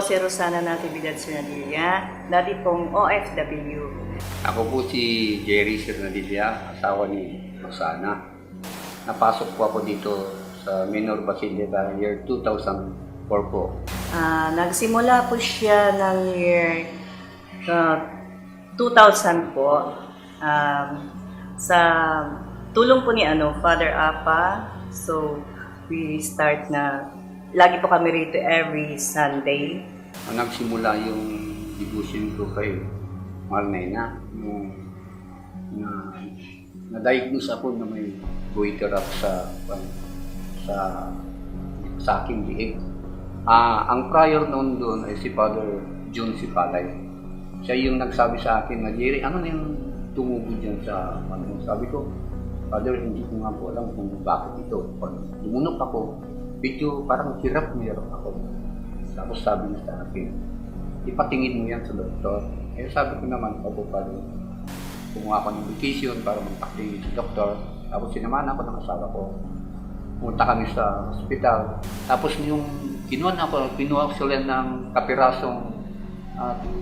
po si Rosana Natividad Sernadilla, dati pong OFW. Ako po si Jerry Sernadilla, asawa ni Rosana. Napasok po ako dito sa Minor Basilica year 2004 po. Nagsimula po siya ng year 2000 po. Sa tulong po ni Father Apa. So, we start na, lagi po kami rito every Sunday. Nagsimula yung devotion ko kay Novena. Na-diagnose ako na may goiter up sa aking liig. Ang prior noon doon ay si Father John Sipalay. Siya yung nagsabi sa akin na, Jerry, ano na yung tumubo dyan sa Sabi ko, Father, hindi ko nga po alam kung bakit ito. Pag lumunok ako, medyo parang hirap ako. Tapos sabi niya sa akin, ipatingin mo yan sa doktor. Sabi ko naman, opo, Father, kumuha ko ng vacation para magpatingin sa doktor. Tapos sinamahan ako ng asawa ko. Pumunta kami sa hospital. Tapos yung kinuha ko sila ng kapirasong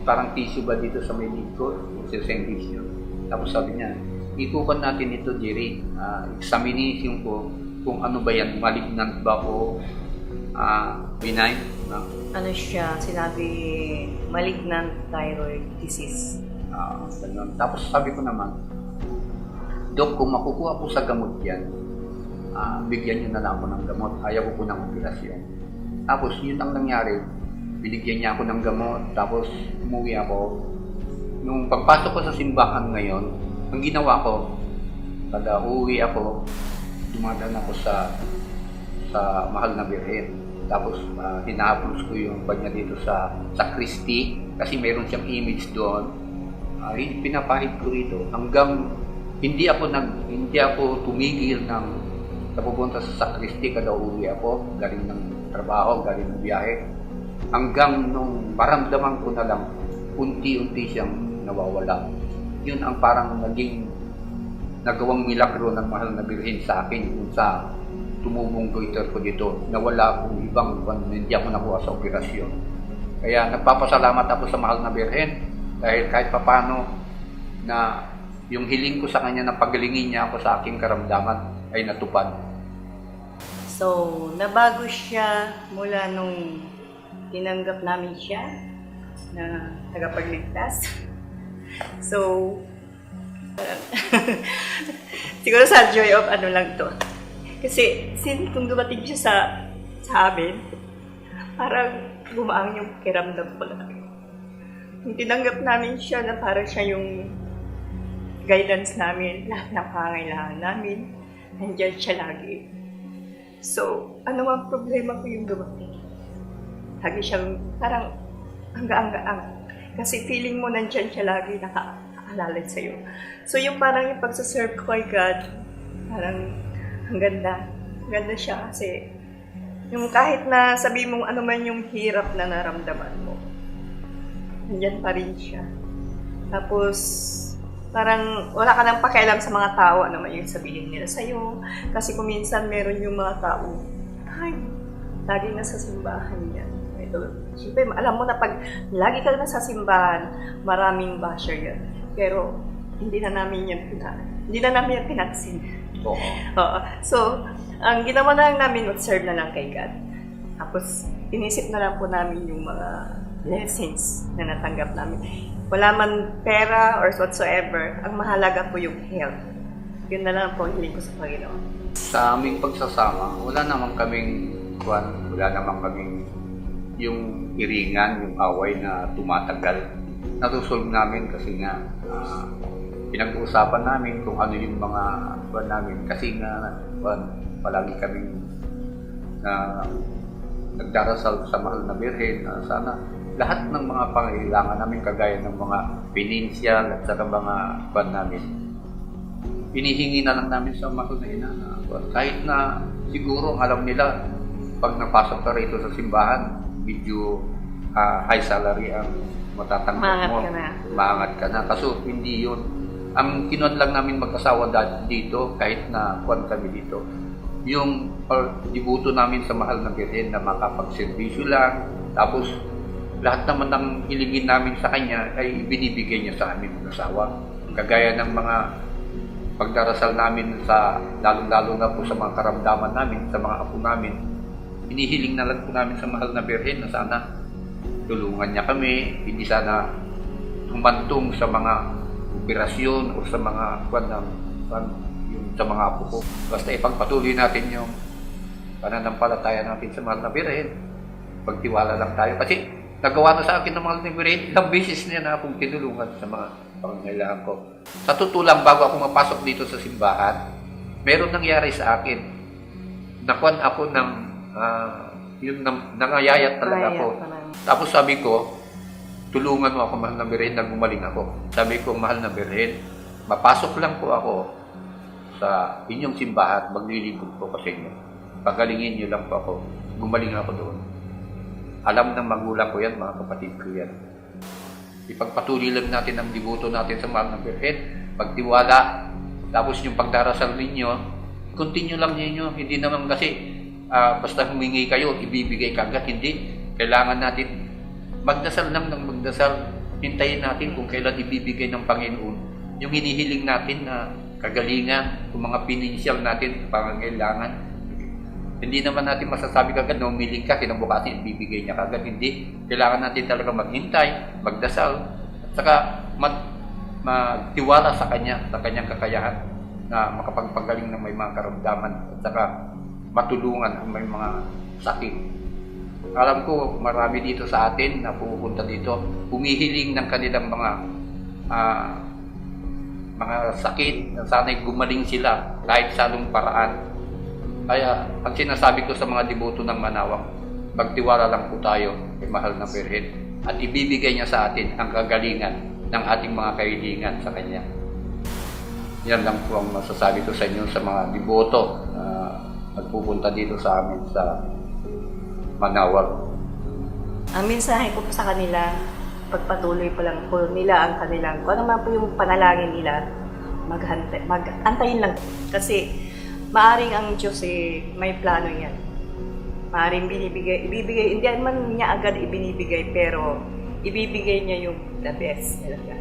parang tissue ba dito sa may lig ko, sa tissue. Tapos sabi niya, ikupan natin ito, Jerry. Examination ko kung ano ba yan, malignant ba o benign. Ano siya, sinabi, malignant thyroid disease. Tapos sabi ko naman, Dok, kung makukuha po sa gamot yan, bigyan niyo na lang ako ng gamot. Ayaw ko po ng operasyon. Tapos yun ang nangyari. Binigyan niya ako ng gamot. Tapos umuwi ako. Nung pagpasok ko sa simbahan ngayon, ang ginawa ko, kada uwi ako, dumadaan ako sa Mahal na Birhen. Tapos hinahaplos ko yung kanya dito sa Christi kasi meron siyang image doon. Pinapahid ko rito hanggang hindi ako tumigil ng napupunta sa Christi kada uwi ako, galing ng trabaho, galing ng biyahe. Hanggang nung maramdaman ko na lang, unti-unti siyang nawawala. Yun ang parang nagawang milagro ng Mahal na Birhen sa akin kung sa tumubong goiter ko dito. Nawala akong ibang hindi ako nakuha sa operasyon. Kaya nagpapasalamat ako sa Mahal na Birhen dahil kahit papano na yung hiling ko sa kanya na pagalingin niya ako sa aking karamdaman ay natupad. So, nabago siya mula nung tinanggap namin siya na tagapagligtas. So, siguro sa joy of ano lang to. Kasi kung dumating siya sa amin, parang gumaang yung kiramdam ko lang. Yung tinanggap namin siya na parang siya yung guidance namin, lahat ng pangailangan namin, nandiyan siya lagi. So, ano mang problema ko yung dumating. Lagi siyang parang angga-angga-ang. Kasi feeling mo nandiyan siya lagi, nakaalala sa'yo. So, yung parang yung pagsaserve ko kay God, parang ang ganda. Ang ganda siya kasi yung kahit na sabi mong ano man yung hirap na naramdaman mo, nandiyan pa rin siya. Tapos, parang wala ka nang pakialam sa mga tao, ano man yung sabihin nila sa'yo. Kasi kung minsan meron yung mga tao, ay, lagi nasa simbahan yan. Siyempre, alam mo na pag lagi ka na sa simbahan, maraming basher yan. Pero, hindi na namin yan pinaksin. Oo. So, ang ginawa na lang namin, mag-serve na lang kay God. Tapos, inisip na lang po namin yung mga blessings na natanggap namin. Wala man pera or whatsoever, ang mahalaga po yung health. Yun na lang po ang hiling ko sa Panginoon. Sa aming pagsasama, wala naman kaming yung iringan, yung away na tumatagal. Natusolve namin kasi nga pinag-uusapan namin kung ano yung mga namin. Kasi nga palagi kaming nagdarasal sa Mahal na Birhen na sana lahat ng mga pangailangan namin kagaya ng mga financial at saka mga namin, hinihingi na lang namin sa Mahal na Ina. Kahit na siguro alam nila pag napasok ka rito sa simbahan, medyo high salary ang matatanggap mo. Maangat ka na. Kaso hindi yun. Ang kinuha lang namin mag-asawa dito, kahit na kami dito, yung dibuto namin sa Mahal na Birhen na makapagservisyo lang. Tapos lahat naman ng hilingin namin sa Kanya ay binibigay niya sa amin mag-asawa. Kagaya ng mga pagdarasal namin sa, lalo-lalo na po sa mga karamdaman namin, sa mga apo namin, inihiling na lang po namin sa mahal na Birhen na sana tulungan niya kami, hindi sana humantong sa mga operasyon o sa mga sa mga apo ko. Basta ipagpatuloy natin yung pananampalataya natin sa mahal na Birhen. Pagtiwala lang tayo. Kasi nagawa na sa akin ng mahal na Birhen, ilang beses niya na akong tinulungan sa mga pangangailangan ko. Sa totoo lang, bago ako mapasok dito sa simbahan, meron nangyari sa akin. Nakuan ako ng yung nangayayat talaga ako. Tapos sabi ko, tulungan mo ako, mahal na Birhen, na gumaling ako. Sabi ko, mahal na Birhen, mapasok lang po ako sa inyong simbahan, maglilingkod po kasi inyo. Pagalingin niyo lang po ako, gumaling ako doon. Alam ng magulang ko yan, mga kapatid ko yan. Ipagpatuloy lang natin ang dibuto natin sa mahal na Birhen, pagtiwala, tapos yung pagdarasal ninyo, continue lang ninyo, hindi naman kasi basta humingi kayo, ibibigay kagad, hindi. Kailangan natin magdasal lang ng magdasal, hintayin natin kung kailan ibibigay ng Panginoon yung hinihiling natin na kagalingan, kung mga pinansyal natin, pangangailangan. Hindi naman natin masasabi kagad na umiling ka, kinabukasin ibibigay niya kagad. Hindi. Kailangan natin talaga maghintay, magdasal, at saka magtiwala sa Kanya, sa Kanyang kakayahan na makapagpagaling ng may mga karamdaman, at saka matulungan ang may mga sakit. Alam ko, marami dito sa atin na pupunta dito, humihiling ng kanilang mga sakit, na sana'y gumaling sila kahit sa anong paraan. Kaya, ang sinasabi ko sa mga deboto ng Manaoag, magtiwala lang po tayo kay mahal na Birhen at ibibigay niya sa atin ang kagalingan ng ating mga kahilingan sa Kanya. Yan lang po ang masasabi ko sa inyo sa mga deboto na nagpupunta dito sa amin sa Manaoag. Ang mensahe ko po sa kanila, pagpatuloy po lang po nila ang kanilang, kung ano man po yung panalangin nila, mag-antayin lang. Kasi maaring ang Diyos may plano yan. Maaring ibibigay, hindi man niya agad ibinibigay, pero ibibigay niya yung the best talaga.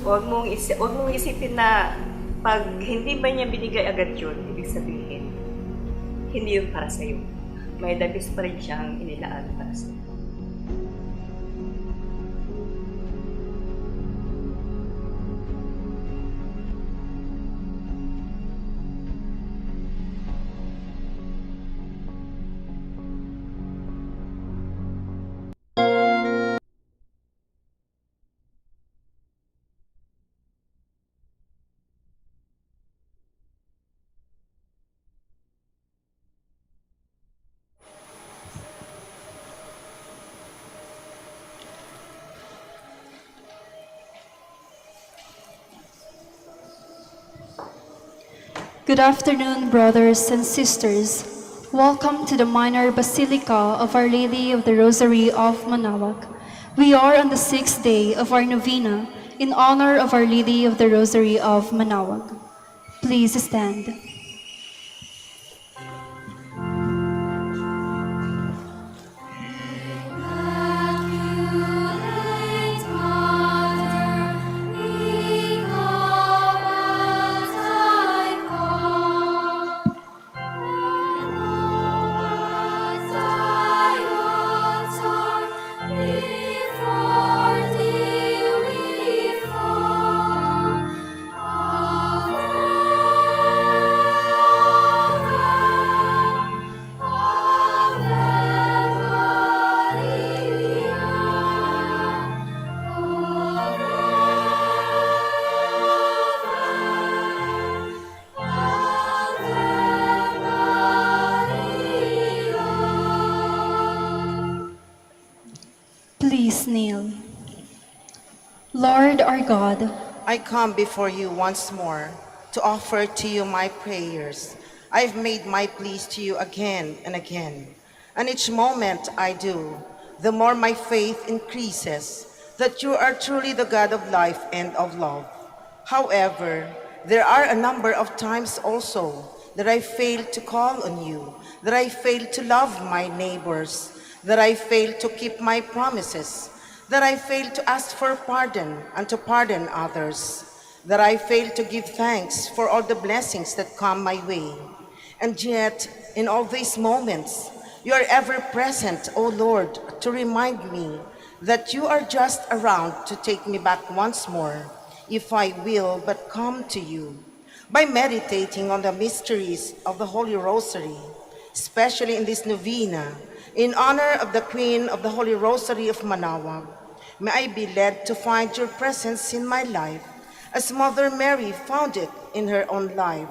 Huwag mong isipin na pag hindi ba niya binigay agad yun, ibig sabihin, hindi yun para sa'yo. May the best pa rin siyang inilaan para sa'yo. Good afternoon, brothers and sisters. Welcome to the Minor Basilica of Our Lady of the Rosary of Manaoag. We are on the 6th day of our Novena in honor of Our Lady of the Rosary of Manaoag. Please stand. Please kneel. Lord our God, I come before you once more to offer to you my prayers. I've made my pleas to you again and again, and each moment I do, the more my faith increases that you are truly the God of life and of love. However, there are a number of times also that I failed to call on you, that I failed to love my neighbors, that I failed to keep my promises, that I failed to ask for pardon and to pardon others, that I failed to give thanks for all the blessings that come my way. And yet, in all these moments, you are ever present, O Lord, to remind me that you are just around to take me back once more, if I will but come to you. By meditating on the mysteries of the Holy Rosary, especially in this novena, in honor of the Queen of the Holy Rosary of Manaoag, may I be led to find your presence in my life, as Mother Mary found it in her own life,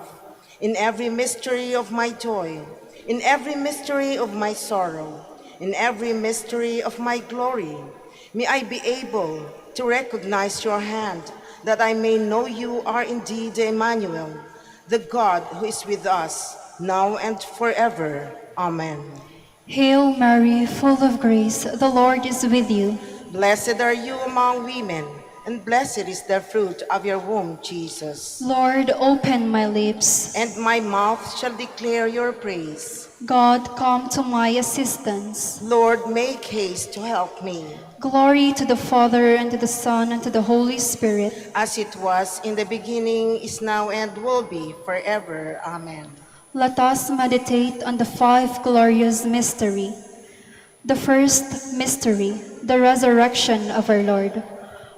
in every mystery of my joy, in every mystery of my sorrow, in every mystery of my glory. May I be able to recognize your hand, that I may know you are indeed Emmanuel, the God who is with us, now and forever. Amen. Hail Mary, full of grace, the Lord is with you. Blessed are you among women, and blessed is the fruit of your womb, Jesus. Lord, open my lips. And my mouth shall declare your praise. God, come to my assistance. Lord, make haste to help me. Glory to the Father, and to the Son, and to the Holy Spirit. As it was in the beginning, is now, and will be forever. Amen. Let us meditate on the five glorious mystery. The first mystery, the resurrection of our Lord.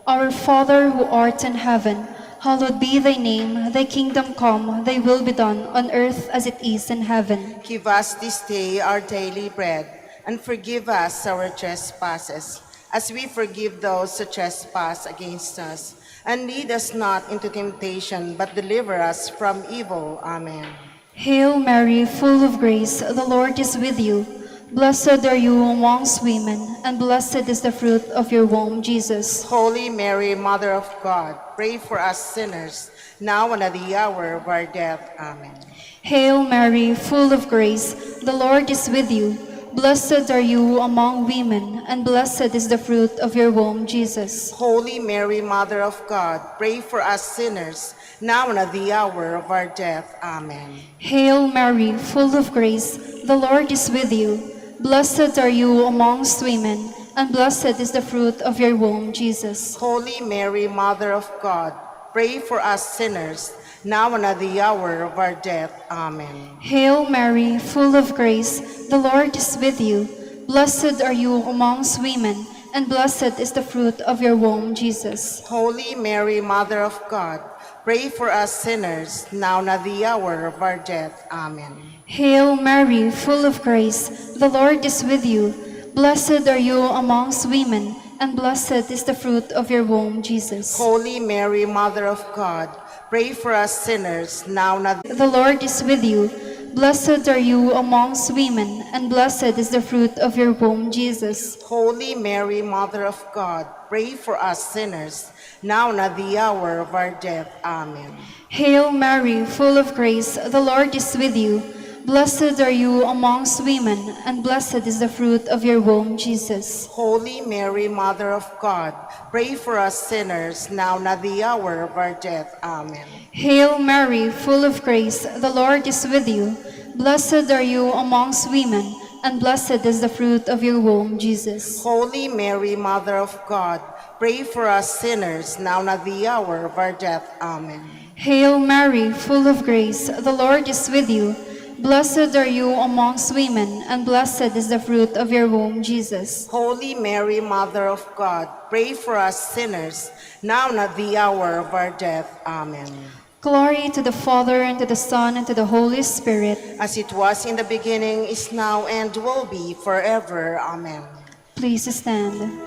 Our Father who art in heaven, hallowed be thy name. Thy kingdom come, thy will be done on earth as it is in heaven. Give us this day our daily bread, and forgive us our trespasses, as we forgive those who trespass against us. And lead us not into temptation, but deliver us from evil. Amen. Hail Mary, full of grace, the Lord is with you. Blessed are you amongst women, and blessed is the fruit of your womb, Jesus. Holy Mary, Mother of God, pray for us sinners, now and at the hour of our death. Amen. Hail Mary, full of grace, the Lord is with you. Blessed are you among women, and blessed is the fruit of your womb, Jesus. Holy Mary, Mother of God, pray for us sinners, now and at the hour of our death. Amen. Hail Mary, full of grace, the Lord is with you. Blessed are you amongst women, and blessed is the fruit of your womb, Jesus. Holy Mary, Mother of God, pray for us sinners, now and at the hour of our death. Amen. Hail Mary, full of grace, the Lord is with you. Blessed are you amongst women, and blessed is the fruit of your womb, Jesus. Holy Mary, Mother of God, pray for us sinners, now and at the hour of our death. Amen. Hail Mary, full of grace, the Lord is with you. Blessed are you amongst women, and blessed is the fruit of your womb, Jesus. Holy Mary, Mother of God, pray for us sinners, now and at The Lord is with you. Blessed are you amongst women, and blessed is the fruit of your womb, Jesus. Holy Mary, Mother of God, pray for us sinners, now and at the hour of our death. Amen. Hail Mary, full of grace, the Lord is with you. Blessed are you amongst women, and blessed is the fruit of your womb, Jesus. Holy Mary, Mother of God, pray for us sinners, now and at the hour of our death. Amen. Hail Mary, full of grace, the Lord is with you. Blessed are you amongst women, and blessed is the fruit of your womb, Jesus. Holy Mary, Mother of God, pray for us sinners, now and at the hour of our death. Amen. Hail Mary, full of grace, the Lord is with you. Blessed are you amongst women, and blessed is the fruit of your womb, Jesus. Holy Mary, Mother of God, pray for us sinners, now and at the hour of our death. Amen. Glory to the Father, and to the Son, and to the Holy Spirit. As it was in the beginning, is now, and will be forever. Amen. Please stand.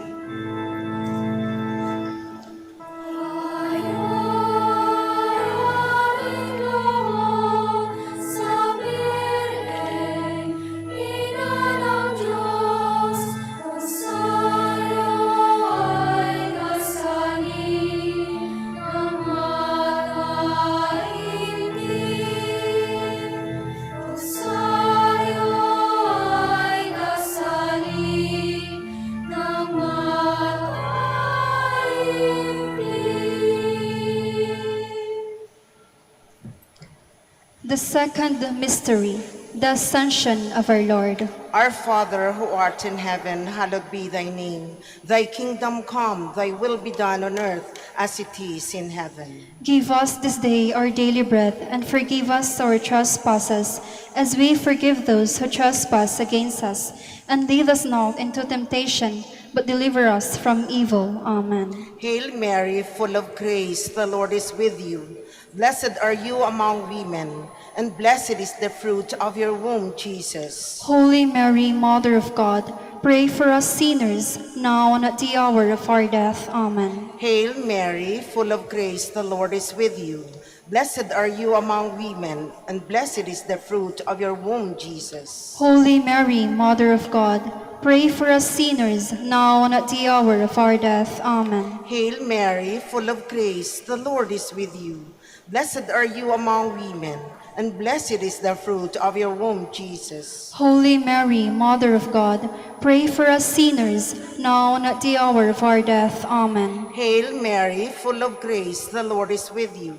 The second mystery, the Ascension of our Lord. Our Father who art in heaven, hallowed be thy name. Thy kingdom come, thy will be done on earth as it is in heaven. Give us this day our daily bread, and forgive us our trespasses, as we forgive those who trespass against us. And lead us not into temptation, but deliver us from evil. Amen. Hail Mary, full of grace, the Lord is with you. Blessed are you among women, and blessed is the fruit of your womb, Jesus. Holy Mary, Mother of God, pray for us sinners, now and at the hour of our death. Amen. Hail Mary, full of grace, the Lord is with you. Blessed are you among women, and blessed is the fruit of your womb, Jesus. Holy Mary, Mother of God, pray for us sinners, now and at the hour of our death. Amen. Hail Mary, full of grace, the Lord is with you. Blessed are you among women, and blessed is the fruit of your womb, Jesus. Holy Mary, Mother of God, pray for us sinners, now and at the hour of our death. Amen. Hail Mary, full of grace, the Lord is with you.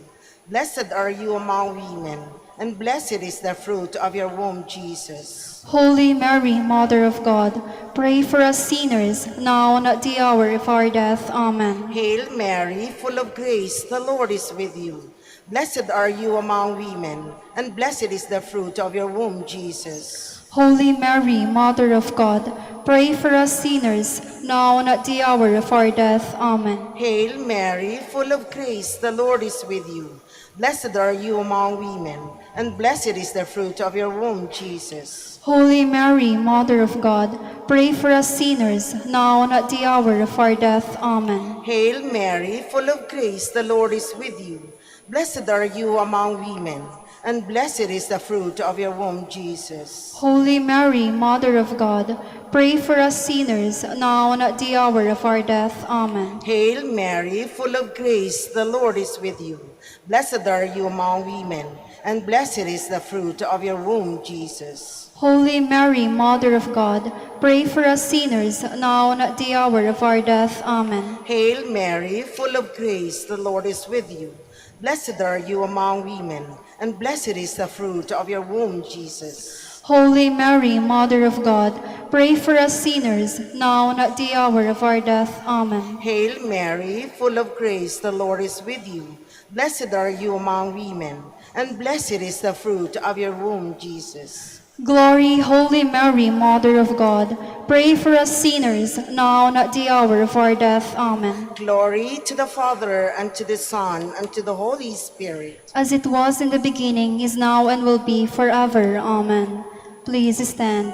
Blessed are you among women, and blessed is the fruit of your womb, Jesus. Holy Mary, Mother of God, pray for us sinners, now and at the hour of our death. Amen. Hail Mary, full of grace, the Lord is with you. Blessed are you among women, and blessed is the fruit of your womb, Jesus. Holy Mary, Mother of God, pray for us sinners, now and at the hour of our death. Amen. Hail Mary, full of grace, the Lord is with you. Blessed are you among women, and blessed is the fruit of your womb, Jesus. Holy Mary, Mother of God, pray for us sinners, now and at the hour of our death. Amen. Hail Mary, full of grace, the Lord is with you. Blessed are you among women, and blessed is the fruit of your womb, Jesus. Holy Mary, Mother of God, pray for us sinners, now and at the hour of our death. Amen. Hail Mary, full of grace, the Lord is with you. Blessed are you among women, and blessed is the fruit of your womb, Jesus. Holy Mary, Mother of God, pray for us sinners, now and at the hour of our death. Amen. Hail Mary, full of grace, the Lord is with you. Blessed are you among women, and blessed is the fruit of your womb, Jesus. Holy Mary, Mother of God, pray for us sinners, now and at the hour of our death. Amen. Hail Mary, full of grace, the Lord is with you. Blessed are you among women, and blessed is the fruit of your womb, Jesus. Glory, Holy Mary, Mother of God, pray for us sinners, now and at the hour of our death. Amen. Glory to the Father, and to the Son, and to the Holy Spirit. As it was in the beginning, is now, and will be forever. Amen. Please stand.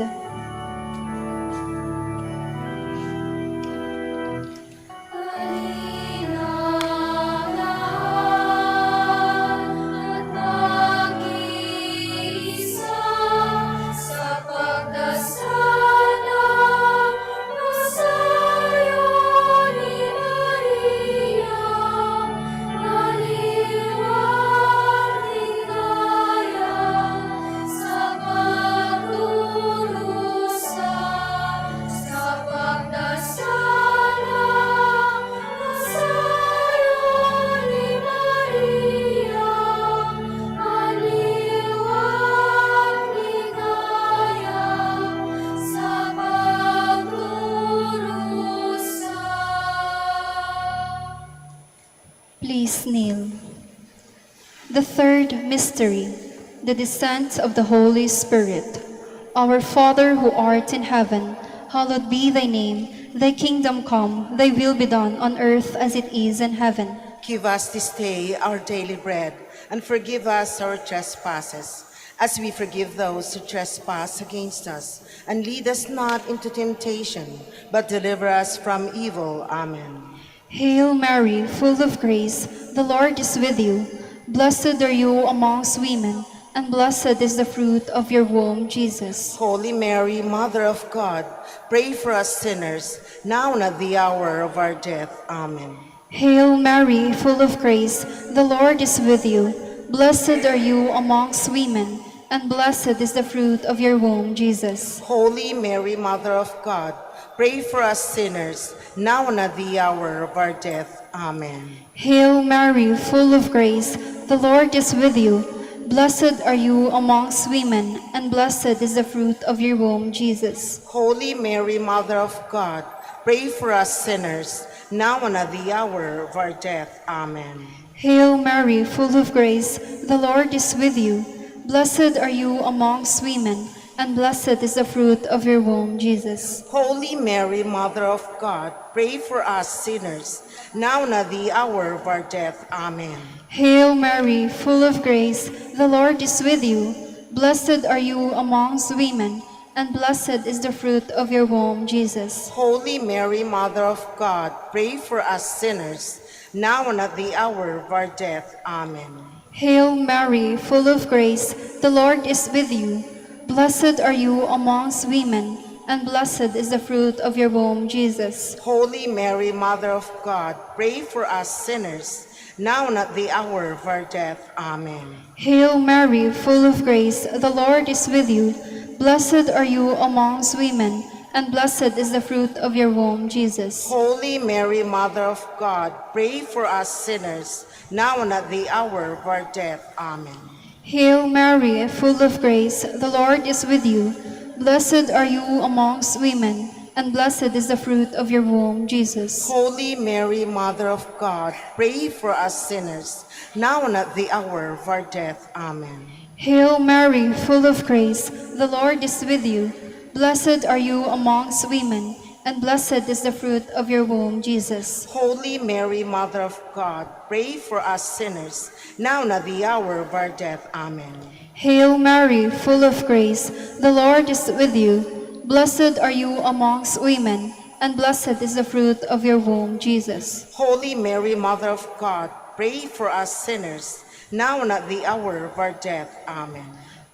Please kneel. The third mystery, the descent of the Holy Spirit. Our Father who art in heaven, hallowed be thy name. Thy kingdom come, thy will be done on earth as it is in heaven. Give us this day our daily bread, and forgive us our trespasses, as we forgive those who trespass against us. And lead us not into temptation, but deliver us from evil. Amen. Hail Mary, full of grace, the Lord is with you. Blessed are you amongst women, and blessed is the fruit of your womb, Jesus. Holy Mary, Mother of God, pray for us sinners, now and at the hour of our death. Amen. Hail Mary, full of grace, the Lord is with you. Blessed are you amongst women, and blessed is the fruit of your womb, Jesus. Holy Mary, Mother of God, pray for us sinners, now and at the hour of our death. Amen. Hail Mary, full of grace, the Lord is with you. Blessed are you amongst women, and blessed is the fruit of your womb, Jesus. Holy Mary, Mother of God, pray for us sinners, now and at the hour of our death. Amen. Hail Mary, full of grace, the Lord is with you. Blessed are you amongst women, and blessed is the fruit of your womb, Jesus. Holy Mary, Mother of God, pray for us sinners, now and at the hour of our death. Amen. Hail Mary, full of grace, the Lord is with you. Blessed are you amongst women, and blessed is the fruit of your womb, Jesus. Holy Mary, Mother of God, pray for us sinners, now and at the hour of our death. Amen. Hail Mary, full of grace, the Lord is with you. Blessed are you amongst women, and blessed is the fruit of your womb, Jesus. Holy Mary, Mother of God, pray for us sinners, now and at the hour of our death. Amen. Hail Mary, full of grace, the Lord is with you. Blessed are you amongst women, and blessed is the fruit of your womb, Jesus. Holy Mary, Mother of God, pray for us sinners, now and at the hour of our death. Amen. Hail Mary, full of grace, the Lord is with you. Blessed are you amongst women, and blessed is the fruit of your womb, Jesus. Holy Mary, Mother of God, pray for us sinners, now and at the hour of our death. Amen. Hail Mary, full of grace, the Lord is with you. Blessed are you amongst women, and blessed is the fruit of your womb, Jesus. Holy Mary, Mother of God, pray for us sinners, now and at the hour of our death. Amen. Hail Mary, full of grace, the Lord is with you. Blessed are you amongst women, and blessed is the fruit of your womb, Jesus. Holy Mary, Mother of God, pray for us sinners, now and at the hour of our death. Amen.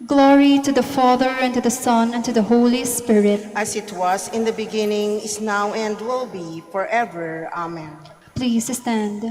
Glory to the Father, and to the Son, and to the Holy Spirit. As it was in the beginning, is now, and will be forever. Amen. Please stand.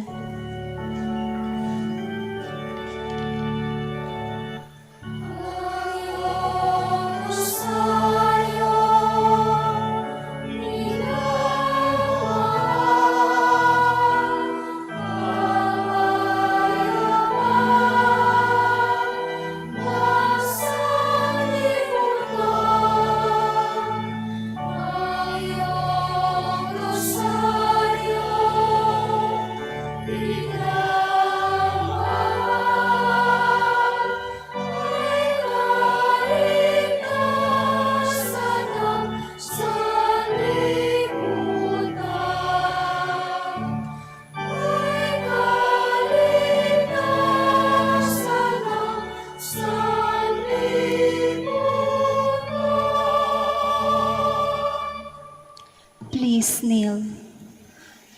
Please kneel.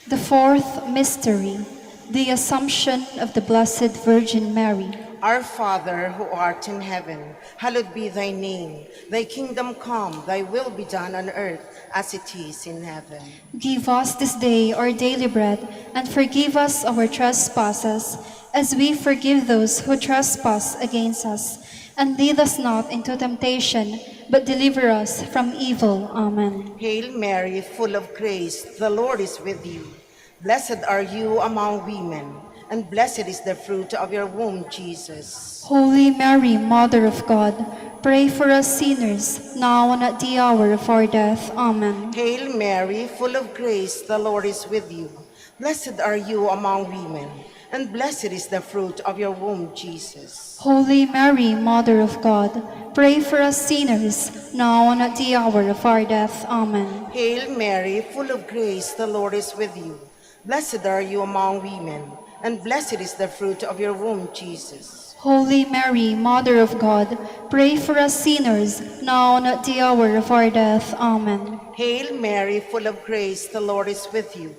The fourth mystery, the Assumption of the Blessed Virgin Mary. Our Father, who art in heaven, hallowed be thy name. Thy kingdom come, thy will be done on earth as it is in heaven. Give us this day our daily bread, and forgive us our trespasses, as we forgive those who trespass against us. And lead us not into temptation, but deliver us from evil. Amen. Hail Mary, full of grace, the Lord is with you. Blessed are you among women, and blessed is the fruit of your womb, Jesus. Holy Mary, Mother of God, pray for us sinners, now and at the hour of our death. Amen. Hail Mary, full of grace, the Lord is with you. Blessed are you among women, and blessed is the fruit of your womb, Jesus. Holy Mary, Mother of God, pray for us sinners, now and at the hour of our death. Amen. Hail Mary, full of grace, the Lord is with you. Blessed are you among women, and blessed is the fruit of your womb, Jesus. Holy Mary, Mother of God, pray for us sinners, now and at the hour of our death. Amen. Hail Mary, full of grace, the Lord is with you.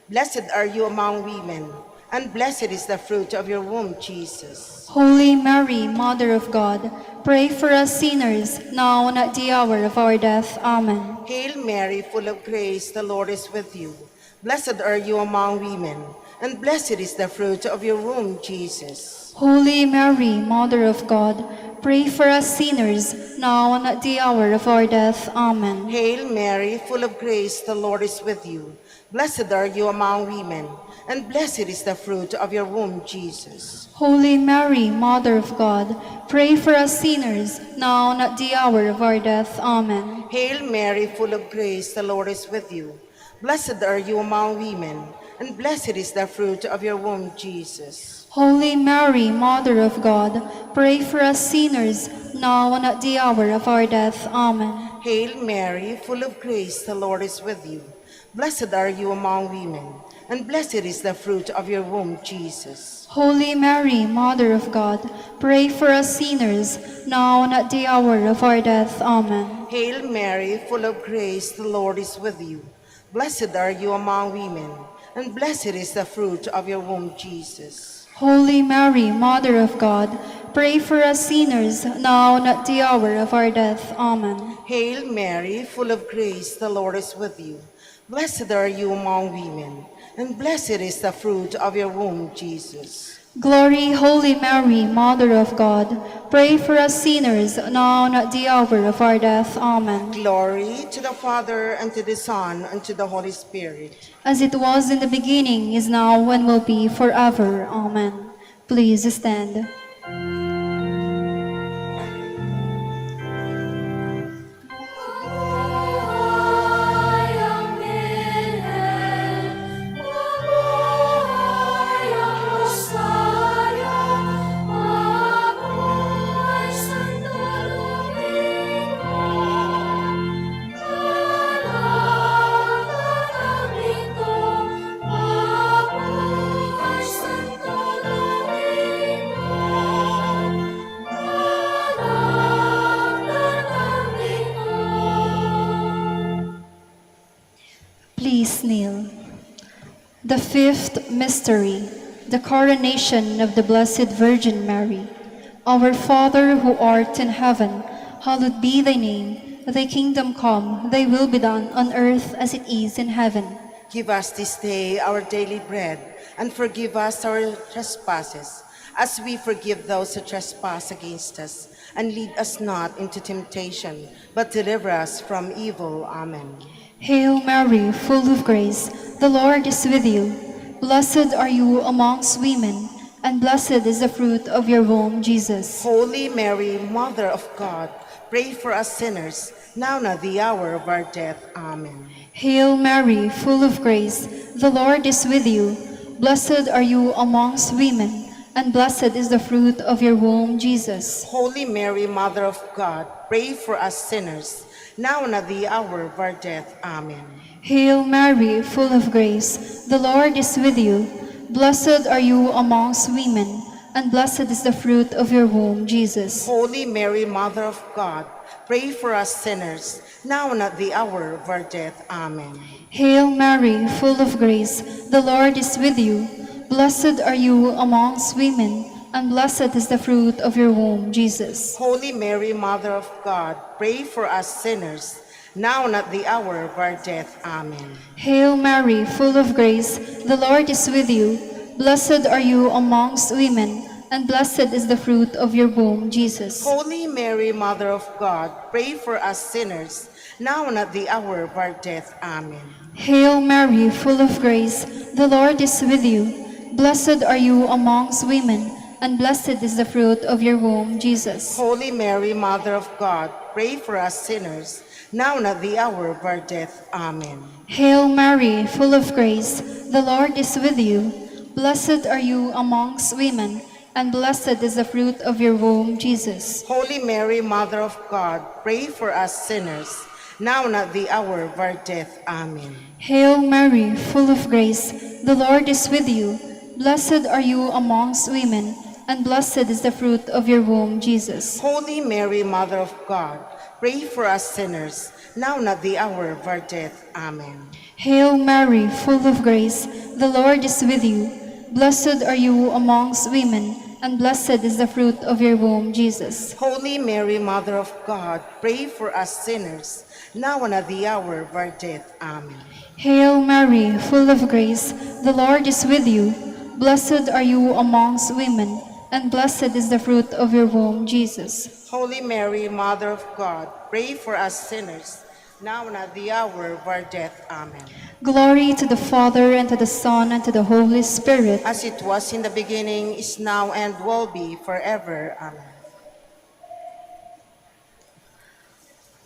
Blessed are you among women, and blessed is the fruit of your womb, Jesus. Holy Mary, Mother of God, pray for us sinners, now and at the hour of our death. Amen. Hail Mary, full of grace, the Lord is with you. Blessed are you among women, and blessed is the fruit of your womb, Jesus. Holy Mary, Mother of God, pray for us sinners, now and at the hour of our death. Amen. Hail Mary, full of grace, the Lord is with you. Blessed are you among women, and blessed is the fruit of your womb, Jesus. Holy Mary, Mother of God, pray for us sinners, now and at the hour of our death. Amen. Hail Mary, full of grace, the Lord is with you. Blessed are you among women, and blessed is the fruit of your womb, Jesus. Holy Mary, Mother of God, pray for us sinners, now and at the hour of our death. Amen. Hail Mary, full of grace, the Lord is with you. Blessed are you among women, and blessed is the fruit of your womb, Jesus. Holy Mary, Mother of God, pray for us sinners, now and at the hour of our death. Amen. Hail Mary, full of grace, the Lord is with you. Blessed are you among women, and blessed is the fruit of your womb, Jesus. Holy Mary, Mother of God, pray for us sinners, now and at the hour of our death. Amen. Hail Mary, full of grace, the Lord is with you. Blessed are you among women, and blessed is the fruit of your womb, Jesus. Glory, Holy Mary, Mother of God, pray for us sinners, now and at the hour of our death. Amen. Glory to the Father, and to the Son, and to the Holy Spirit. As it was in the beginning, is now, and will be forever. Amen. Please stand. Please kneel. The fifth mystery, the coronation of the Blessed Virgin Mary. Our Father who art in heaven, hallowed be thy name. Thy kingdom come, thy will be done on earth as it is in heaven. Give us this day our daily bread, and forgive us our trespasses, as we forgive those who trespass against us. And lead us not into temptation, but deliver us from evil. Amen. Hail Mary, full of grace, the Lord is with you. Blessed are you amongst women, and blessed is the fruit of your womb, Jesus. Holy Mary, Mother of God, pray for us sinners, now and at the hour of our death. Amen. Hail Mary, full of grace, the Lord is with you. Blessed are you amongst women, and blessed is the fruit of your womb, Jesus. Holy Mary, Mother of God, pray for us sinners, now and at the hour of our death. Amen. Hail Mary, full of grace, the Lord is with you. Blessed are you amongst women, and blessed is the fruit of your womb, Jesus. Holy Mary, Mother of God, pray for us sinners, now and at the hour of our death. Amen. Hail Mary, full of grace, the Lord is with you. Blessed are you amongst women, and blessed is the fruit of your womb, Jesus. Holy Mary, Mother of God, pray for us sinners, now and at the hour of our death. Amen. Hail Mary, full of grace, the Lord is with you. Blessed are you amongst women, and blessed is the fruit of your womb, Jesus. Holy Mary, Mother of God, pray for us sinners, now and at the hour of our death. Amen. Hail Mary, full of grace, the Lord is with you. Blessed are you amongst women, and blessed is the fruit of your womb, Jesus. Holy Mary, Mother of God, pray for us sinners, now and at the hour of our death. Amen. Hail Mary, full of grace, the Lord is with you. Blessed are you amongst women, and blessed is the fruit of your womb, Jesus. Holy Mary, Mother of God, pray for us sinners, now and at the hour of our death. Amen. Hail Mary, full of grace, the Lord is with you. Blessed are you amongst women, and blessed is the fruit of your womb, Jesus. Holy Mary, Mother of God, pray for us sinners, now and at the hour of our death. Amen. Hail Mary, full of grace, the Lord is with you. Blessed are you amongst women, and blessed is the fruit of your womb, Jesus. Holy Mary, Mother of God, pray for us sinners, now and at the hour of our death. Amen. Hail Mary, full of grace, the Lord is with you. Blessed are you amongst women, and blessed is the fruit of your womb, Jesus. Holy Mary, Mother of God, pray for us sinners, now and at the hour of our death. Amen. Glory to the Father, and to the Son, and to the Holy Spirit. As it was in the beginning, is now, and will be forever. Amen.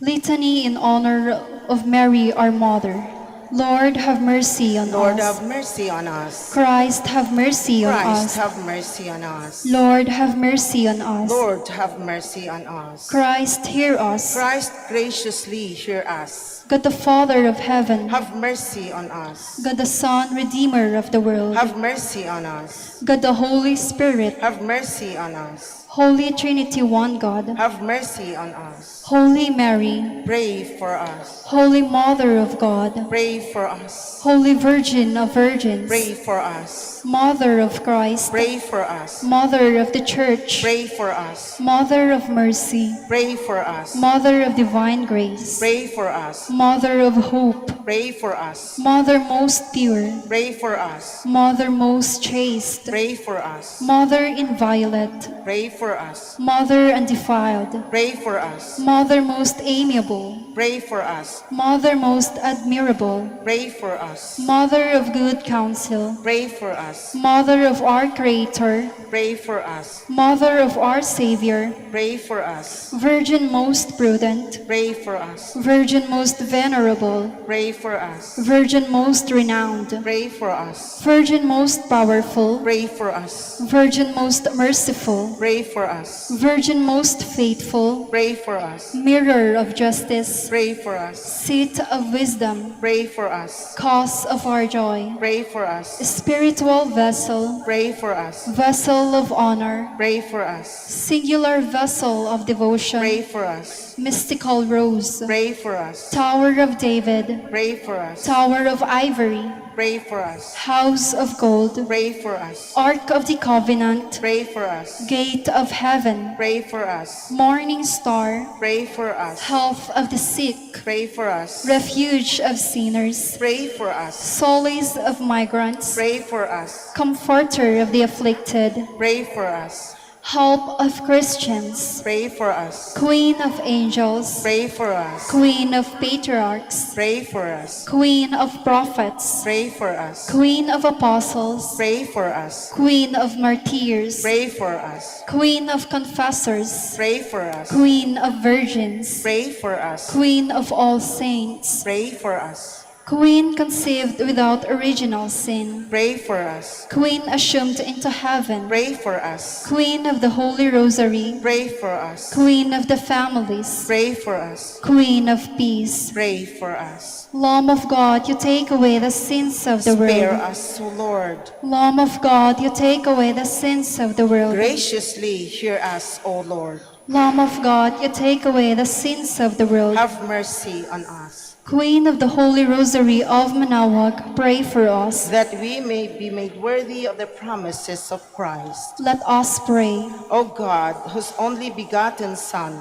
Litany in honor of Mary, our Mother. Lord, have mercy on Lord, us. have mercy on us. Christ, have mercy on Christ, us. have mercy on us. Lord, have mercy on us. Lord, have mercy on us. Christ, hear us. Christ, graciously hear us. God the Father of heaven, Have mercy on us. God the Son, Redeemer of the world, Have mercy on us. God the Holy Spirit, Have mercy on us. Holy Trinity, one God, Have mercy on us. Holy Mary, Pray for us. Holy Mother of God, Pray for us. Holy Virgin of Virgins, Pray for us. Mother of Christ, Pray for us. Mother of the Church, Pray for us. Mother of Mercy, Pray for us. Mother of Divine Grace, Pray for us. Mother of Hope, Pray for us. Mother most pure, Pray for us. Mother most chaste, Pray for us. Mother inviolate, Pray for us. Mother undefiled, Pray for us. Mother most amiable, Pray for us. Mother most admirable, Pray for us. Mother of good counsel, Pray for us. Mother of our Creator, Pray for us. Mother of our Savior, Pray for us. Virgin most prudent, Pray for us. Virgin most venerable, Pray for us. Virgin most renowned, Pray for us. Virgin most powerful, Pray for us. Virgin most merciful, Pray for us. Virgin most faithful, Pray for us. Mirror of justice, Pray for us. Seat of wisdom, Pray for us. Cause of our joy, Pray for us. Spiritual vessel, Pray for us. Vessel of honor, Pray for us. Singular vessel of devotion, Pray for us. Mystical rose, Pray for us. Tower of David, Pray for us. Tower of ivory, Pray for us. House of gold, Pray for us. Ark of the covenant, Pray for us. Gate of heaven, Pray for us. Morning star, Pray for us. Health of the sick, Pray for us. Refuge of sinners, Pray for us. Solace of migrants, Pray for us. Comforter of the afflicted, Pray for us. Help of Christians, Pray for us. Queen of angels, Pray for us. Queen of patriarchs, Pray for us. Queen of prophets, Pray for us. Queen of apostles, Pray for us. Queen of martyrs, Pray for us. Queen of confessors, Pray for us. Queen of virgins, Pray for us. Queen of all saints, Pray for us. Queen conceived without original sin, Pray for us. Queen assumed into heaven, Pray for us. Queen of the Holy Rosary, Pray for us. Queen of the families, Pray for us. Queen of peace. Pray for us. Lamb of God, you take away the sins of the Spare world. us, O Lord. Lamb of God, you take away the sins of the world. Graciously hear us, O Lord. Lamb of God, you take away the sins of the world. Have mercy on us, Queen of the Holy Rosary of Manaoag, pray for us. that we may be made worthy of the promises of Christ. Let us pray. O God, whose only begotten Son,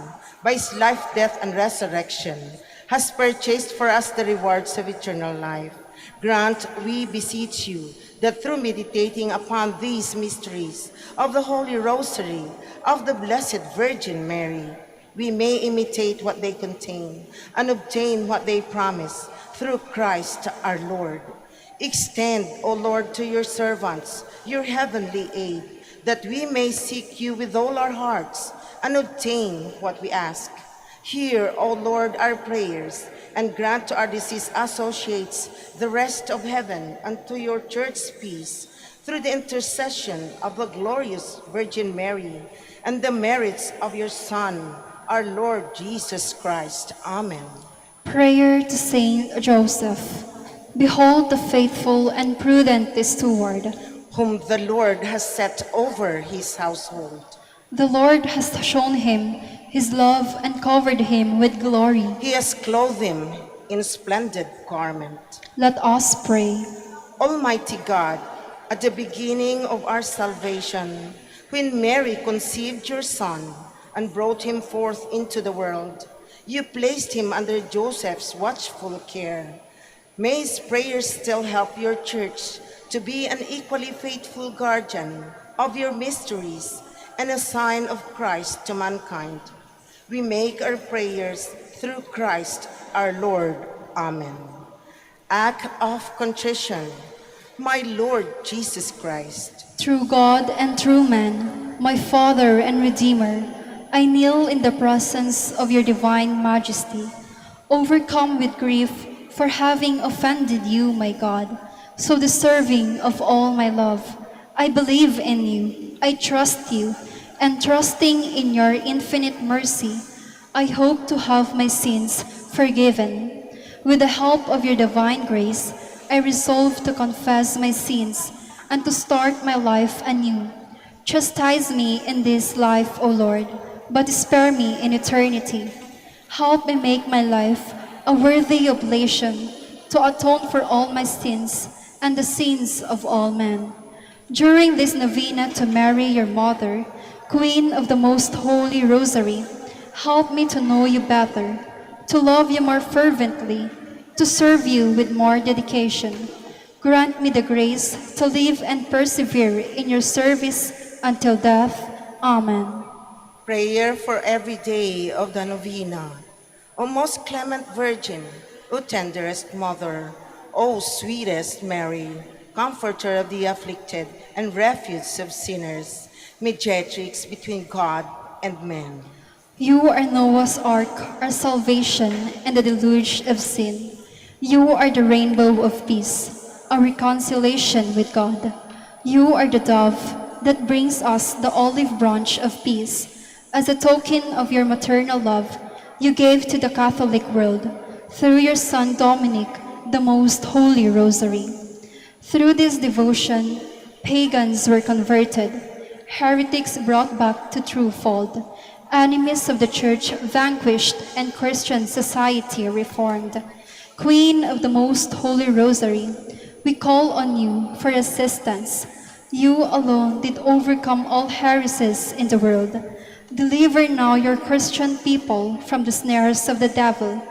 by his life, death, and resurrection, has purchased for us the rewards of eternal life, grant, we beseech you, that through meditating upon these mysteries of the Holy Rosary of the Blessed Virgin Mary, we may imitate what they contain and obtain what they promise through Christ our Lord. Extend, O Lord, to your servants your heavenly aid, that we may seek you with all our hearts and obtain what we ask. Hear, O Lord, our prayers, and grant to our deceased associates the rest of heaven, and to your church's peace, through the intercession of the glorious Virgin Mary, and the merits of your Son, our Lord Jesus Christ. Amen. Prayer to Saint Joseph. Behold the faithful and prudent steward. Whom the Lord has set over his household. The Lord has shown him his love and covered him with glory. He has clothed him in splendid garment. Let us pray. Almighty God, at the beginning of our salvation, when Mary conceived your Son and brought him forth into the world, you placed him under Joseph's watchful care. May his prayers still help your church to be an equally faithful guardian of your mysteries and a sign of Christ to mankind. We make our prayers through Christ, our Lord. Amen. Act of Contrition. My Lord Jesus Christ, True God and true man, my Father and Redeemer, I kneel in the presence of your divine majesty, overcome with grief for having offended you, my God, so deserving of all my love. I believe in you, I trust you, and trusting in your infinite mercy, I hope to have my sins forgiven. With the help of your divine grace, I resolve to confess my sins and to start my life anew. Chastise me in this life, O Lord, but spare me in eternity. Help me make my life a worthy oblation to atone for all my sins and the sins of all men. During this novena to Mary, your Mother, Queen of the Most Holy Rosary, help me to know you better, to love you more fervently, to serve you with more dedication. Grant me the grace to live and persevere in your service until death. Amen. prayer for every day of the novena. O most clement Virgin, O tenderest Mother, O sweetest Mary, Comforter of the afflicted and refuge of sinners, mediatrix between God and men. You are Noah's ark, our salvation, and the deluge of sin. You are the rainbow of peace, our reconciliation with God. You are the dove that brings us the olive branch of peace. As a token of your maternal love, you gave to the Catholic world, through your Son Dominic, the Most Holy Rosary. Through this devotion, pagans were converted, heretics brought back to true fold, enemies of the Church vanquished, and Christian society reformed. Queen of the Most Holy Rosary, we call on you for assistance. You alone did overcome all heresies in the world. Deliver now your Christian people from the snares of the devil.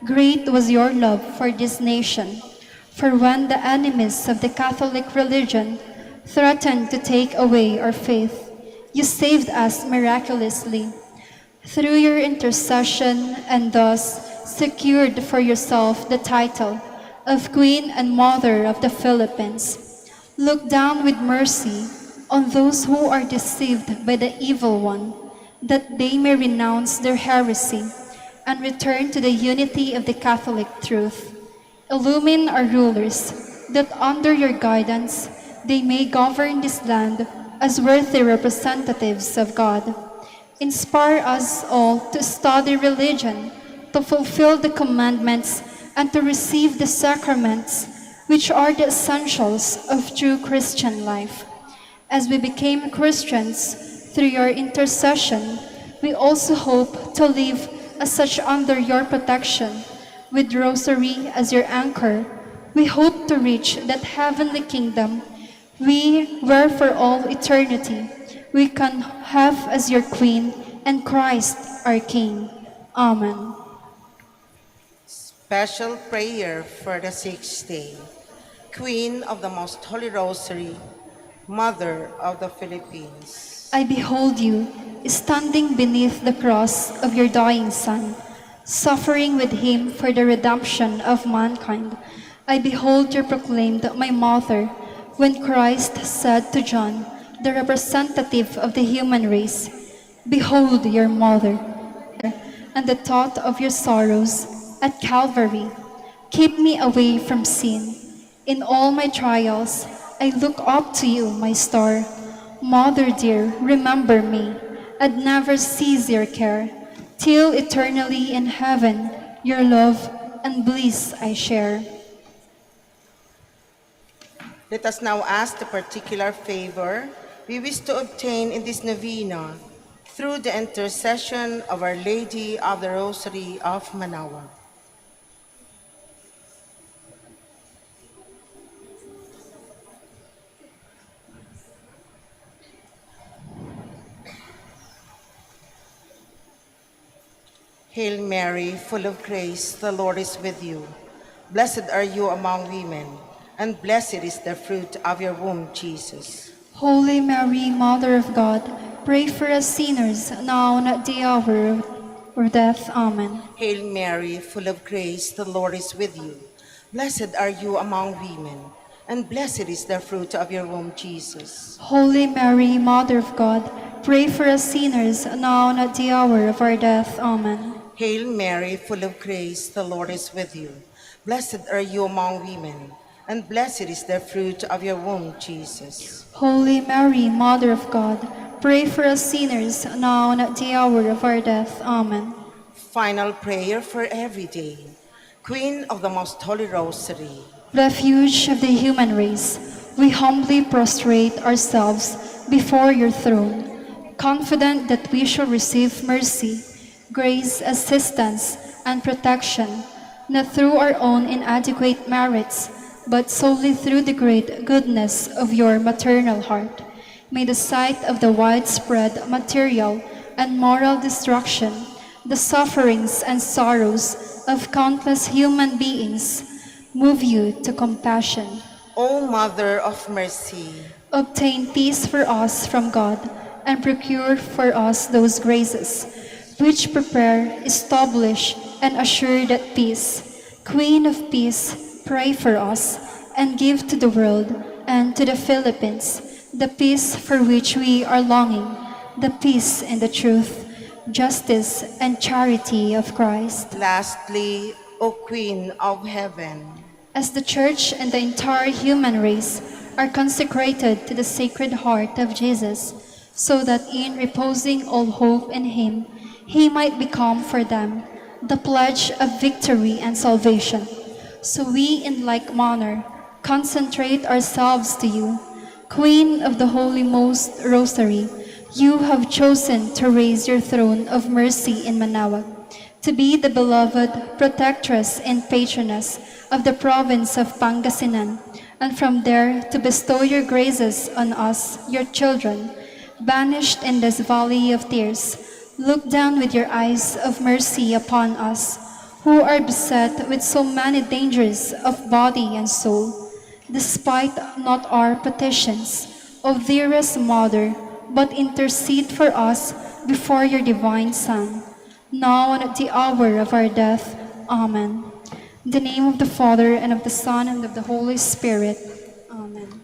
Great was your love for this nation. For when the enemies of the Catholic religion threatened to take away our faith, you saved us miraculously. Through your intercession, and thus secured for yourself the title of Queen and Mother of the Philippines. Look down with mercy on those who are deceived by the evil one, that they may renounce their heresy and return to the unity of the Catholic truth. Illumine our rulers, that under your guidance they may govern this land as worthy representatives of God. Inspire us all to study religion, to fulfill the commandments, and to receive the sacraments, which are the essentials of true Christian life. As we became Christians through your intercession, we also hope to live as such under your protection. With Rosary as your anchor, we hope to reach that heavenly kingdom where for all eternity we can have as your Queen and Christ our King. Amen. Special prayer for the sixth day. Queen of the Most Holy Rosary, Mother of the Philippines. I behold you, standing beneath the cross of your dying Son, suffering with him for the redemption of mankind. I behold you proclaimed my mother, when Christ said to John, the representative of the human race, "Behold your mother," and the thought of your sorrows at Calvary. Keep me away from sin. In all my trials, I look up to you, my star. Mother dear, remember me, and never cease your care, till eternally in heaven your love and bliss I share. Let us now ask the particular favor we wish to obtain in this novena through the intercession of Our Lady of the Rosary of Manaoag. Hail Mary, full of grace, the Lord is with you. Blessed are you among women, and blessed is the fruit of your womb, Jesus. Holy Mary, Mother of God, pray for us sinners, now and at the hour of or death. Amen. Hail Mary, full of grace, the Lord is with you. Blessed are you among women, and blessed is the fruit of your womb, Jesus. Holy Mary, Mother of God, pray for us sinners now and at the hour of our death. Amen. Hail Mary, full of grace, the Lord is with you. Blessed are you among women, and blessed is the fruit of your womb, Jesus. Holy Mary, Mother of God, pray for us sinners now and at the hour of our death. Amen. Final prayer for every day. Queen of the Most Holy Rosary, Refuge of the human race, we humbly prostrate ourselves before your throne, confident that we shall receive mercy, grace, assistance, and protection, not through our own inadequate merits, but solely through the great goodness of your maternal heart. May the sight of the widespread material and moral destruction, the sufferings and sorrows of countless human beings, move you to compassion. O Mother of Mercy, Obtain peace for us from God, and procure for us those graces which prepare, establish, and assure that peace. Queen of Peace, pray for us, and give to the world and to the Philippines the peace for which we are longing, the peace and the truth, justice and charity of Christ. lastly, O Queen of Heaven, As the Church and the entire human race are consecrated to the Sacred Heart of Jesus, so that in reposing all hope in Him, He might become for them the pledge of victory and salvation. So we in like manner concentrate ourselves to you, Queen of the Holy Most Rosary. You have chosen to raise your throne of mercy in Manaoag, to be the beloved protectress and patroness of the province of Pangasinan, and from there to bestow your graces on us, your children, banished in this valley of tears. Look down with your eyes of mercy upon us, who are beset with so many dangers of body and soul. Despite not our petitions, O dearest Mother, but intercede for us before your divine Son, now and at the hour of our death. Amen. In the name of the Father, and of the Son, and of the Holy Spirit. Amen.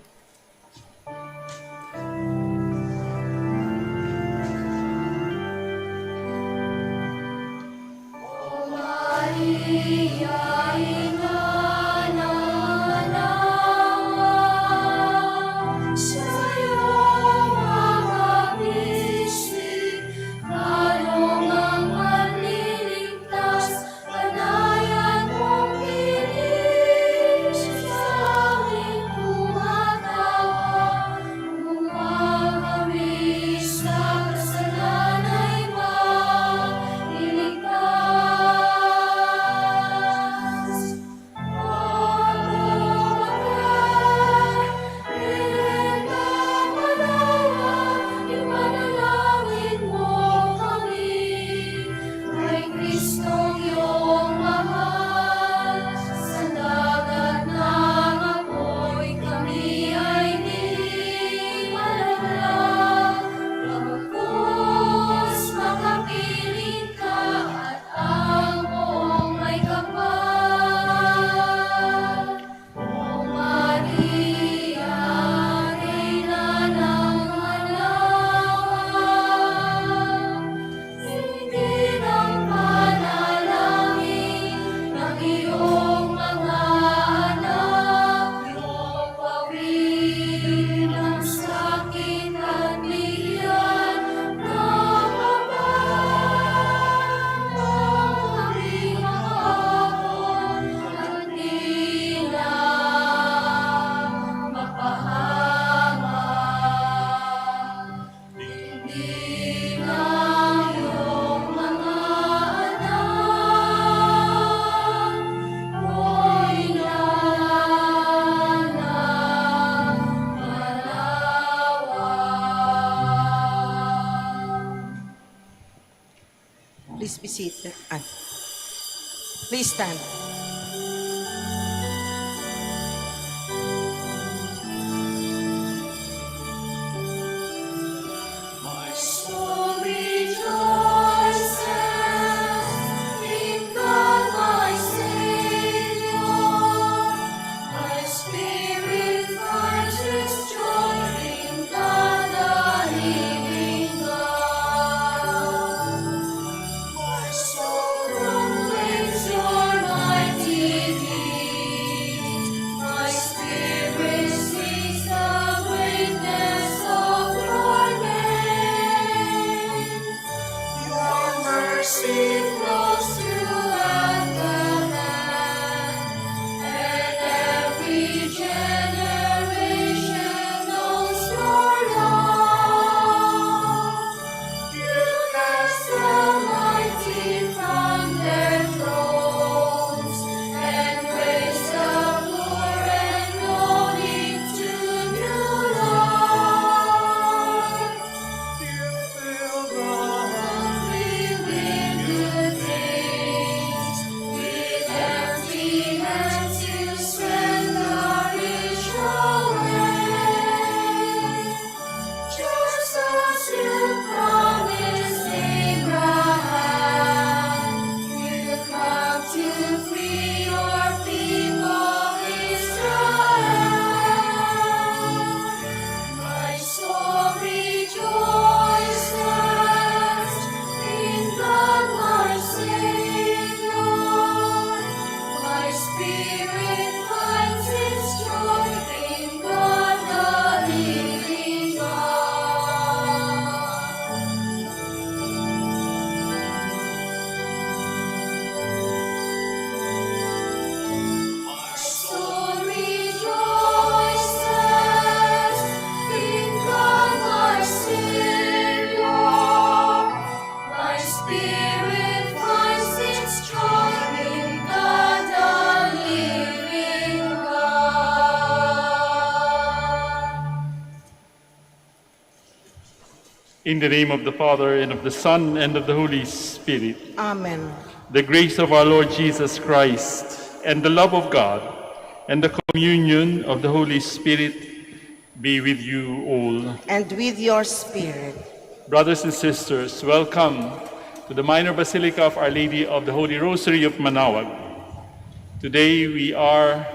please be seated. Please stand. My soul rejoices. In the name of the Father, and of the Son, and of the Holy Spirit. Amen. The grace of our Lord Jesus Christ, and the love of God, and the communion of the Holy Spirit be with you all. And with your spirit. Brothers and sisters, welcome to the Minor Basilica of Our Lady of the Holy Rosary of Manaoag. Today we are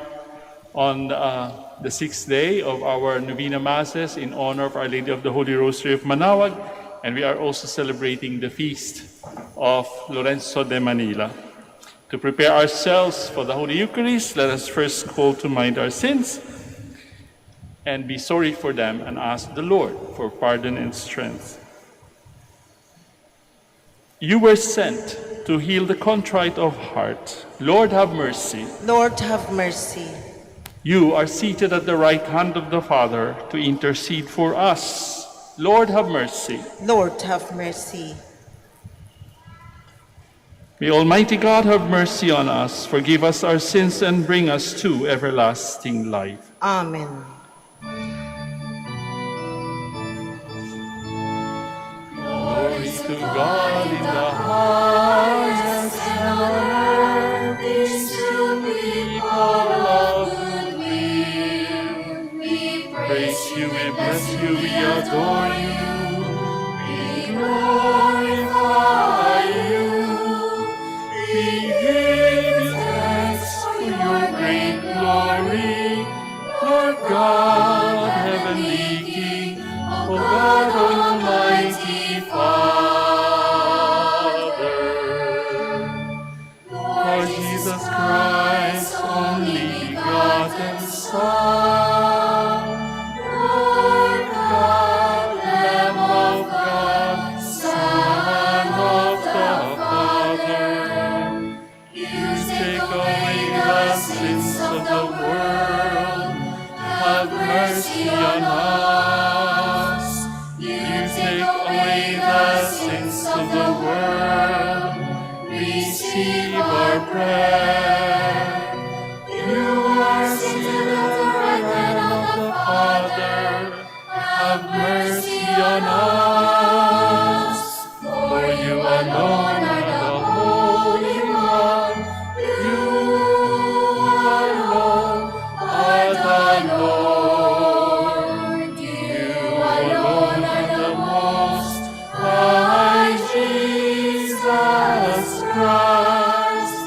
on the sixth day of our Novena Masses in honor of Our Lady of the Holy Rosary of Manaoag, and we are also celebrating the feast of Lorenzo de Manila. To prepare ourselves for the Holy Eucharist, let us first call to mind our sins and be sorry for them and ask the Lord for pardon and strength. You were sent to heal the contrite of heart. Lord, have mercy. Lord, have mercy. You are seated at the right hand of the Father to intercede for us. Lord, have mercy. Lord, have mercy. May Almighty God have mercy on us, forgive us our sins, and bring us to everlasting life. Amen. Glory to God in the highest, and on earth peace to people of good will. We praise you, we bless you, we adore you, we glorify you. We give you thanks for your great glory, Lord God, heavenly King, O God, Almighty Father. Lord Jesus Christ, only begotten Son, Lord God, Lamb of God, Son of the Father, you take away the sins of the world, have mercy on us. You take away the sins of the world, receive our prayer. You are seated at the right hand of the Father, have mercy on us. For you alone are the Holy One, you alone are the Lord, you alone are the Most High Jesus Christ,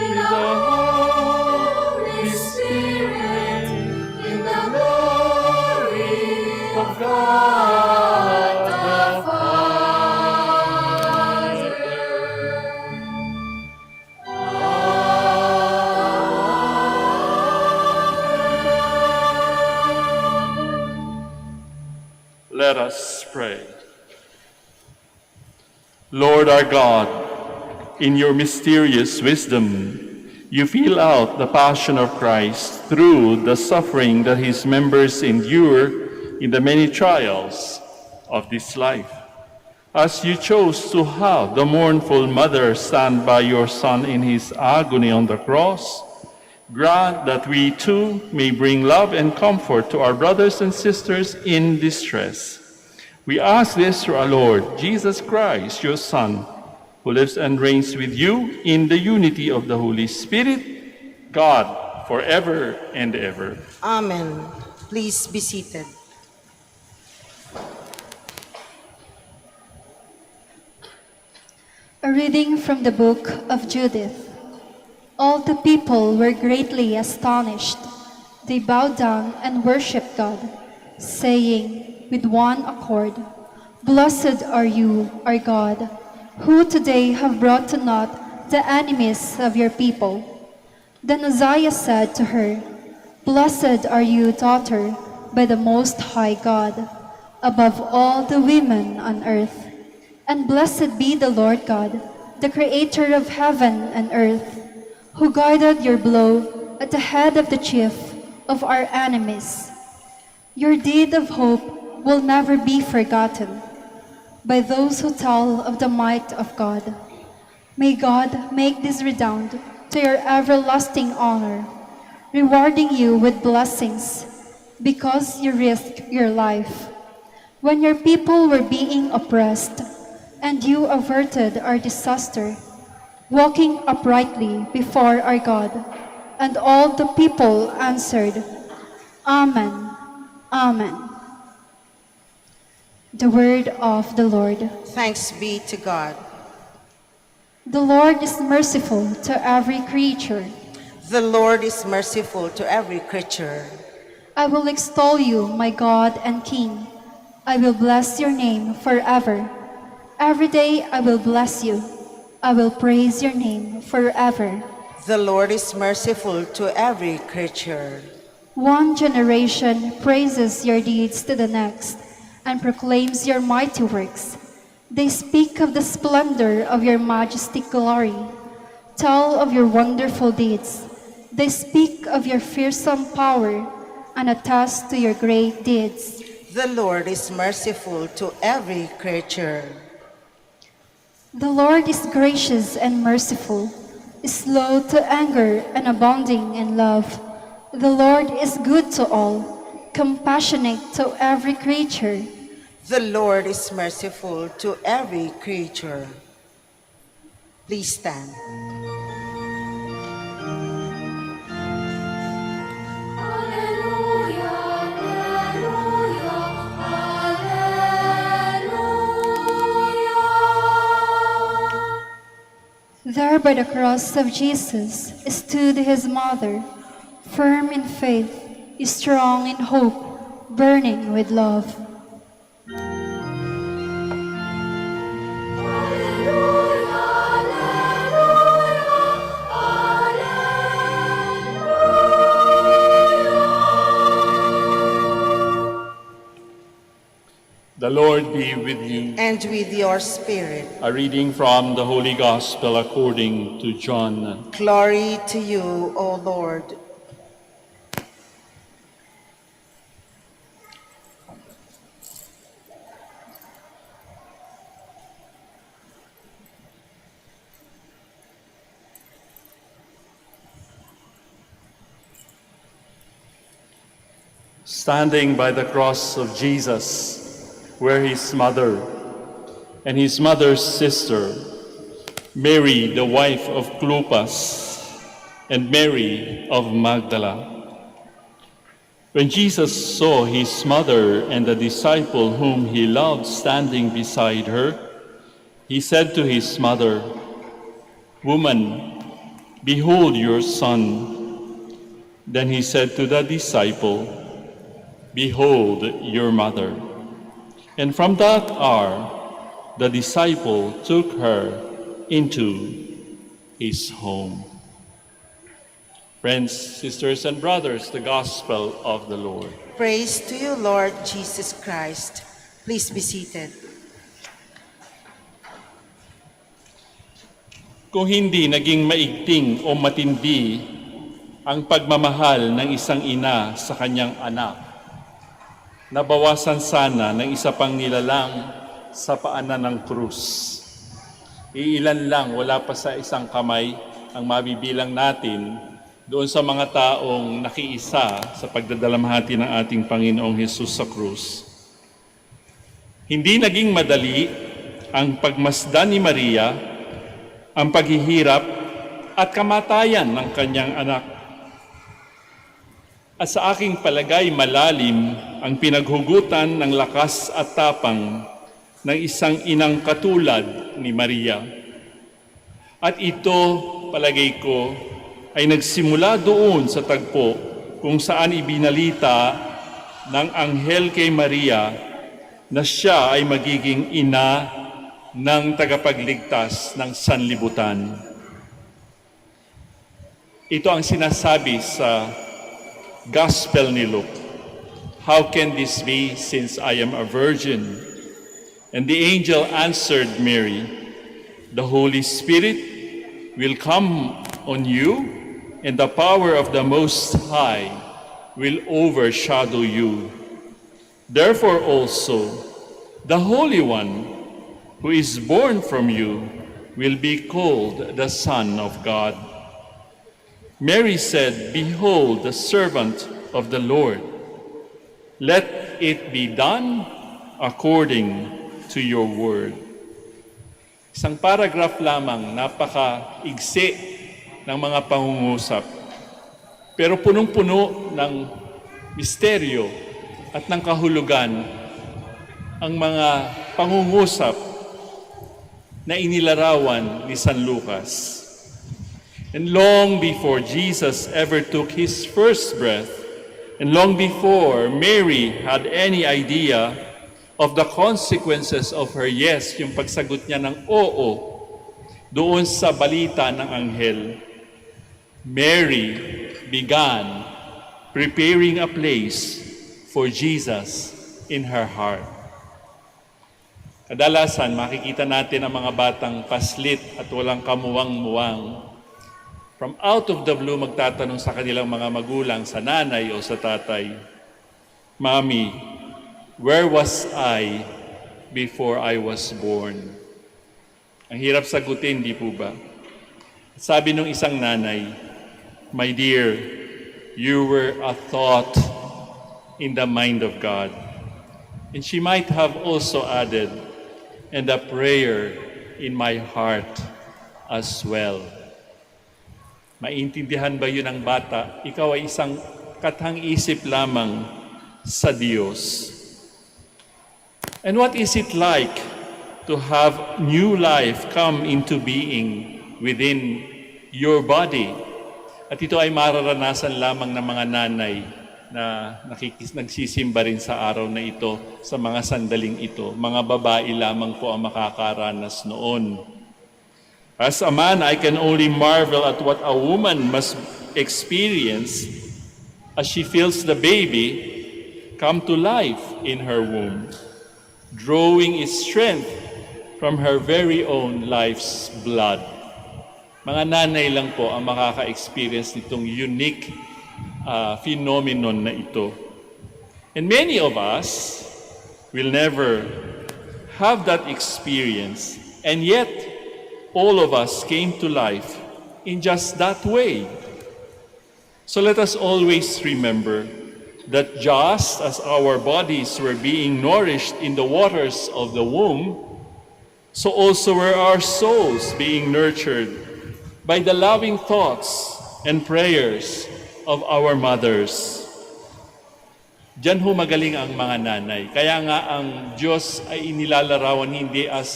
in the Holy Spirit, in the glory of God the Father. Let us pray. Lord our God, in your mysterious wisdom, you feel out the passion of Christ through the suffering that his members endure in the many trials of this life. As you chose to have the mournful mother stand by your Son in his agony on the cross, grant that we too may bring love and comfort to our brothers and sisters in distress. We ask this through our Lord Jesus Christ, your Son, who lives and reigns with you in the unity of the Holy Spirit, God, forever and ever. Amen. Please be seated. A reading from the book of Judith. All the people were greatly astonished. They bowed down and worshipped God, saying with one accord, "Blessed are you, our God, who today have brought to naught the enemies of your people." Then Uzziah said to her, "Blessed are you, daughter, by the Most High God, above all the women on earth. And blessed be the Lord God, the Creator of heaven and earth, who guided your blow at the head of the chief of our enemies. Your deed of hope will never be forgotten by those who tell of the might of God. May God make this redound to your everlasting honor, rewarding you with blessings because you risked your life. when your people were being oppressed, and you averted our disaster, walking uprightly before our God. And all the people answered, Amen, Amen. The word of the Lord. Thanks be to God. The Lord is merciful to every creature. The Lord is merciful to every creature. I will extol you, my God and King. I will bless your name forever. Every day I will bless you. I will praise your name forever. The Lord is merciful to every creature. One generation praises your deeds to the next and proclaims your mighty works. They speak of the splendor of your majestic glory, tell of your wonderful deeds. They speak of your fearsome power and attest to your great deeds. The Lord is merciful to every creature. The Lord is gracious and merciful, slow to anger and abounding in love. The Lord is good to all, compassionate to every creature. The Lord is merciful to every creature. Please stand. There by the cross of Jesus stood his mother, firm in faith, strong in hope, burning with love. The Lord be with you. And with your spirit. A reading from the Holy Gospel according to John. Glory to you, O Lord. Standing by the cross of Jesus were his mother and his mother's sister, Mary, the wife of Clopas, and Mary of Magdala. When Jesus saw his mother and the disciple whom he loved standing beside her, he said to his mother, "Woman, behold your son." Then he said to the disciple, "Behold your mother." And from that hour, the disciple took her into his home. Friends, sisters, and brothers, the Gospel of the Lord. Praise to you, Lord Jesus Christ. Please be seated. Kung hindi naging maigting o matindi ang pagmamahal ng isang ina sa kanyang anak, nabawasan sana ng isa pang nilalang sa paanan ng krus. Iilan lang, wala pa sa isang kamay ang mabibilang natin doon sa mga taong nakiisa sa pagdadalamhati ng ating Panginoong Hesus sa krus. Hindi naging madali ang pagmasdan ni Maria, ang paghihirap at kamatayan ng kanyang anak. At sa aking palagay, malalim ang pinaghugutan ng lakas at tapang ng isang inang katulad ni Maria. At ito, palagay ko, ay nagsimula doon sa tagpo kung saan ibinalita ng anghel kay Maria na siya ay magiging ina ng tagapagligtas ng sanlibutan. Ito ang sinasabi sa Gospel ni Luke. How can this be, since I am a virgin? And the angel answered Mary, the Holy Spirit will come on you, and the power of the Most High will overshadow you. Therefore also, the Holy One who is born from you will be called the Son of God. Mary said, "Behold, the servant of the Lord. Let it be done according to your word. Isang paragraph lamang, napaka-igsi ng mga pangungusap. Pero punong-puno ng misteryo at ng kahulugan ang mga pangungusap na inilarawan ni San Lucas. And long before Jesus ever took his first breath, and long before Mary had any idea of the consequences of her yes, yung pagsagot niya ng oo, doon sa balita ng anghel, Mary began preparing a place for Jesus in her heart. Kadalasan, makikita natin ang mga batang paslit at walang kamuwang-muwang. From out of the blue, magtatanong sa kanilang mga magulang, sa nanay o sa tatay, Mommy, where was I before I was born? Ang hirap sagutin, di po ba? Sabi nung isang nanay, My dear, you were a thought in the mind of God. And she might have also added, and a prayer in my heart as well. Maintindihan ba yun ng bata? Ikaw ay isang kathang-isip lamang sa Diyos. And what is it like to have new life come into being within your body? At ito ay mararanasan lamang ng mga nanay na nagsisimba rin sa araw na ito, sa mga sandaling ito. Mga babae lamang po ang makakaranas noon. As a man, I can only marvel at what a woman must experience as she feels the baby come to life in her womb, drawing its strength from her very own life's blood. Mga nanay lang po ang makaka-experience nitong unique phenomenon na ito. And many of us will never have that experience, and yet all of us came to life in just that way. So let us always remember that just as our bodies were being nourished in the waters of the womb, so also were our souls being nurtured by the loving thoughts and prayers of our mothers. Diyan ho magaling ang mga nanay. Kaya nga ang Diyos ay inilalarawan hindi as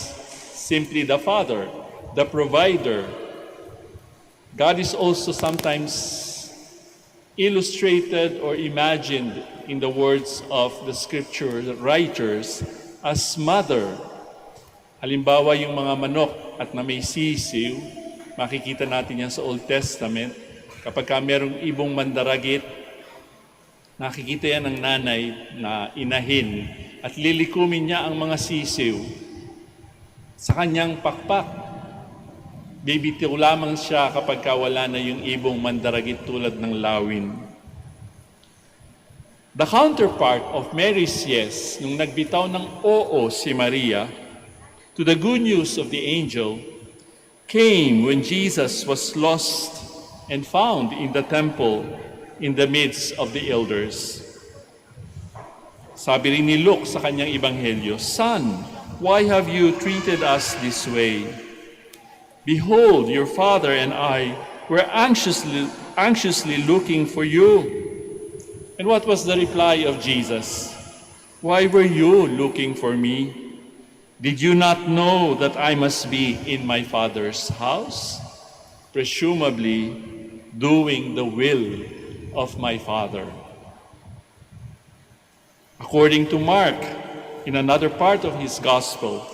simply the Father, the provider. God is also sometimes illustrated or imagined in the words of the scripture writers as mother. Halimbawa yung mga manok at na may sisiw, makikita natin yan sa Old Testament. Kapag merong ibong mandaragit, nakikita yan ng nanay na inahin at lilikumin niya ang mga sisiw sa kanyang pakpak. Bibitiw lamang siya kapag wala na yung ibong mandaragit tulad ng lawin. The counterpart of Mary's yes, nung nagbitaw ng oo si Maria to the good news of the angel, came when Jesus was lost and found in the temple in the midst of the elders. Sabi rin ni Luke sa kanyang ebanghelyo, Son, why have you treated us this way? Behold, your father and I were anxiously looking for you. And what was the reply of Jesus? Why were you looking for me? Did you not know that I must be in my Father's house? Presumably, doing the will of my Father. According to Mark, in another part of his gospel,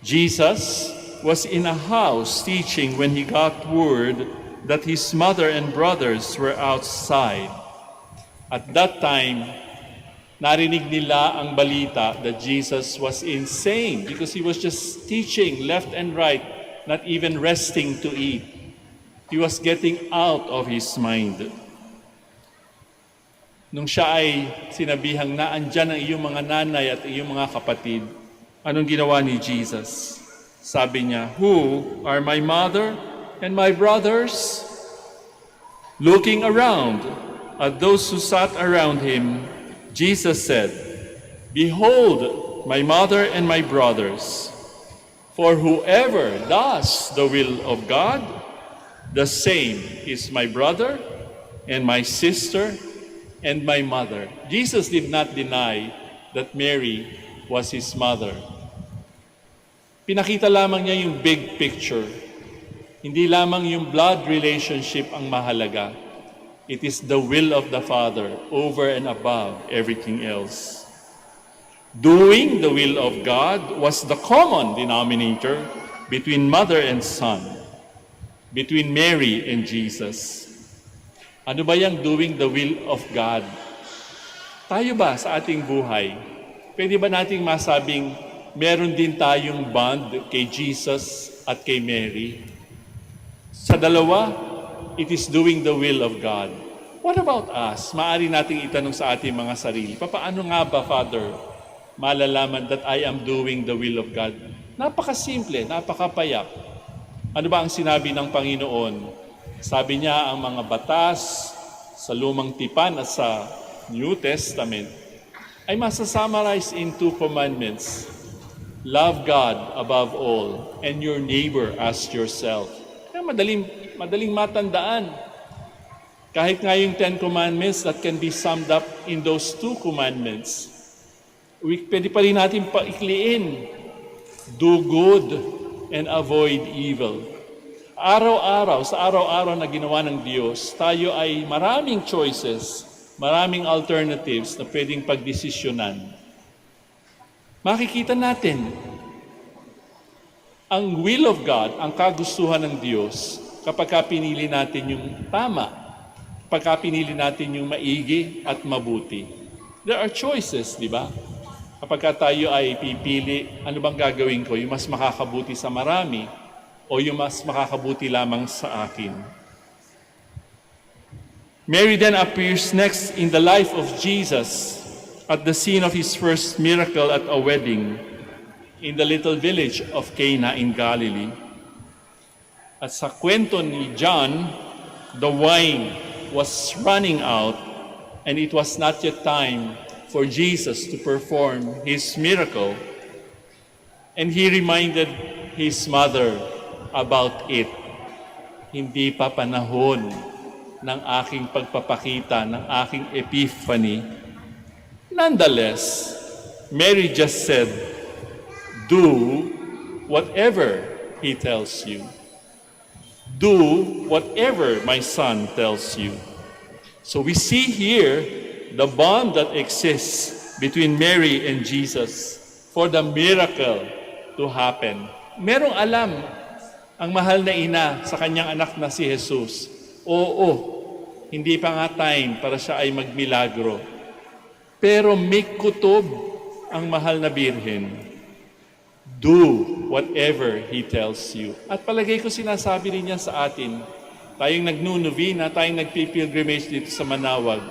Jesus was in a house teaching when he got word that his mother and brothers were outside. At that time, narinig nila ang balita that Jesus was insane because he was just teaching left and right, not even resting to eat. He was getting out of his mind. Nung siya ay sinabihang na andyan ang iyong mga nanay at iyong mga kapatid, anong ginawa ni Jesus? Sabi niya, Who are my mother and my brothers? Looking around at those who sat around him, Jesus said, Behold, my mother and my brothers. For whoever does the will of God, the same is my brother and my sister and my mother. Jesus did not deny that Mary was his mother. Pinakita lamang niya yung big picture. Hindi lamang yung blood relationship ang mahalaga. It is the will of the Father over and above everything else. Doing the will of God was the common denominator between mother and son, between Mary and Jesus. Ano ba yung doing the will of God? Tayo ba sa ating buhay, pwede ba nating masabing meron din tayong bond kay Jesus at kay Mary? Sa dalawa, it is doing the will of God. What about us? Maaari nating itanong sa ating mga sarili, paano nga ba, Father, malalaman that I am doing the will of God? Napakasimple, napakapayak. Ano ba ang sinabi ng Panginoon? Sabi niya, ang mga batas sa Lumang Tipan at sa New Testament ay masasummarize in 2 commandments. Love God above all and your neighbor as yourself. Kaya madaling matandaan. Kahit nga yung 10 commandments that can be summed up in those 2 commandments, pwede pa rin natin paikliin. Do good and avoid evil. Araw-araw, sa araw-araw na ginawa ng Diyos, tayo ay maraming choices, maraming alternatives na pwedeng pagdesisyonan. Makikita natin ang will of God, ang kagustuhan ng Diyos, kapag pinili natin yung tama, kapag pinili natin yung maigi at mabuti. There are choices, di ba? Kapag tayo ay pipili, ano bang gagawin ko? Yung mas makakabuti sa marami o yung mas makakabuti lamang sa akin? Mary then appears next in the life of Jesus at the scene of his first miracle at a wedding in the little village of Cana in Galilee. At sa kwento ni John, the wine was running out and it was not yet time for Jesus to perform his miracle. And he reminded his mother about it. Hindi pa panahon ng aking pagpapakita, ng aking epiphany. Nonetheless, Mary just said, do whatever he tells you. Do whatever my son tells you. So we see here the bond that exists between Mary and Jesus for the miracle to happen. Merong alam ang mahal na ina sa kanyang anak na si Jesus. Oo, hindi pa nga time para siya ay magmilagro. Pero may kutob ang mahal na birhen. Do whatever he tells you. At palagay ko sinasabi rin niya sa atin, tayong nagno-novena, tayong nagpipilgrimage dito sa Manaoag.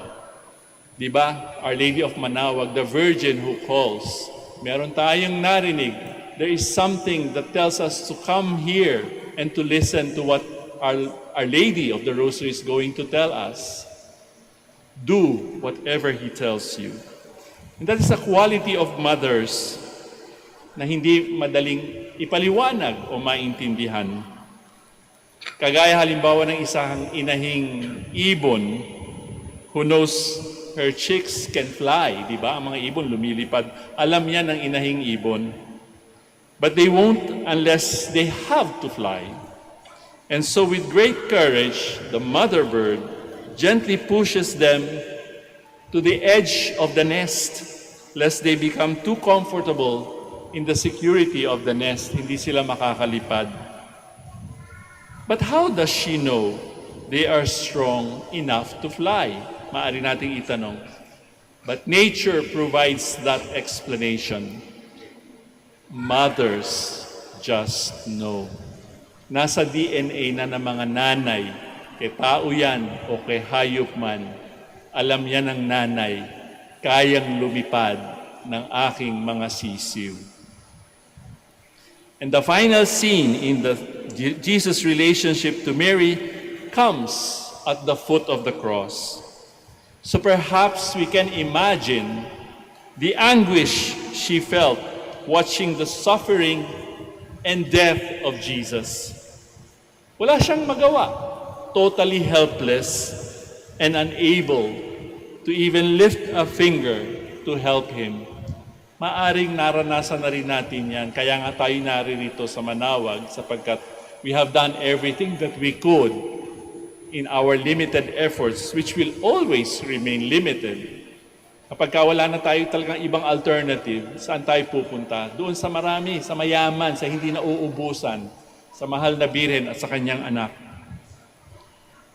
Diba? Our Lady of Manaoag, the Virgin who calls. Meron tayong narinig. There is something that tells us to come here and to listen to what Our Lady of the Rosary is going to tell us. Do whatever he tells you. And that is a quality of mothers na hindi madaling ipaliwanag o maintindihan. Kagaya halimbawa ng isang inahing ibon who knows her chicks can fly, di ba? Ang mga ibon lumilipad. Alam yan ng inahing ibon. But they won't unless they have to fly. And so with great courage, the mother bird gently pushes them to the edge of the nest, lest they become too comfortable in the security of the nest. Hindi sila makakalipad. But how does she know they are strong enough to fly? Maaari nating itanong. But nature provides that explanation. Mothers just know. Nasa DNA na ng mga nanay, kay tao yan o kay hayop man, alam yan ng nanay, kayang lumipad ng aking mga sisiw. And the final scene in the Jesus' relationship to Mary comes at the foot of the cross. So perhaps we can imagine the anguish she felt watching the suffering and death of Jesus. Wala siyang magawa. Totally helpless and unable to even lift a finger to help him. Maaring naranasan na rin natin yan. Kaya nga tayo naririto sa Manaoag sapagkat we have done everything that we could in our limited efforts, which will always remain limited. Kapag wala na tayo talagang ibang alternative, saan tayo pupunta? Doon sa marami, sa mayaman, sa hindi nauubusan, sa mahal na birhen at sa kanyang anak.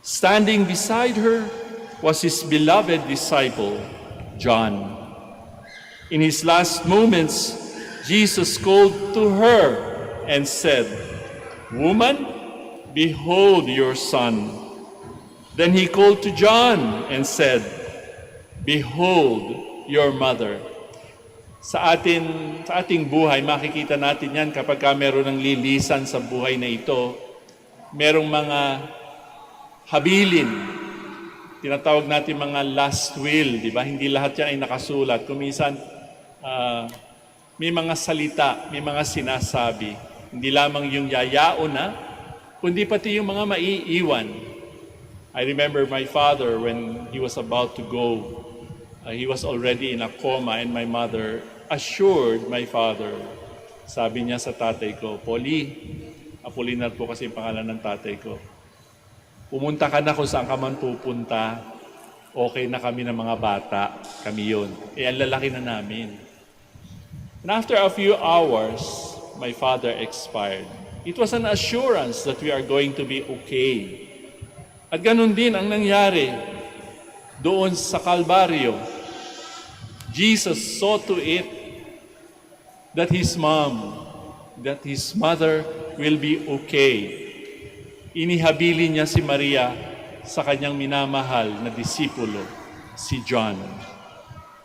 Standing beside her was his beloved disciple, John. In his last moments, Jesus called to her and said, "Woman, behold your son." Then he called to John and said, "Behold your mother." Sa ating buhay, makikita natin yan kapag meron ng lilisan sa buhay na ito, merong mga habilin. Tinatawag natin mga last will, di ba? Hindi lahat yan ay nakasulat. Kuminsan, may mga salita, may mga sinasabi. Hindi lamang yung yayaon na, kundi pati yung mga maiiwan. I remember my father when he was about to go. He was already in a coma and my mother assured my father. Sabi niya sa tatay ko, Apolinar po kasi yung pangalan ng tatay ko. Pumunta ka na kung saan ka man pupunta, okay na kami ng mga bata, kami yun. Ang lalaki na namin. And after a few hours, my father expired. It was an assurance that we are going to be okay. At ganun din ang nangyari doon sa Kalbaryo. Jesus saw to it that his mother will be okay. Inihabilin niya si Maria sa kanyang minamahal na disipulo, si John.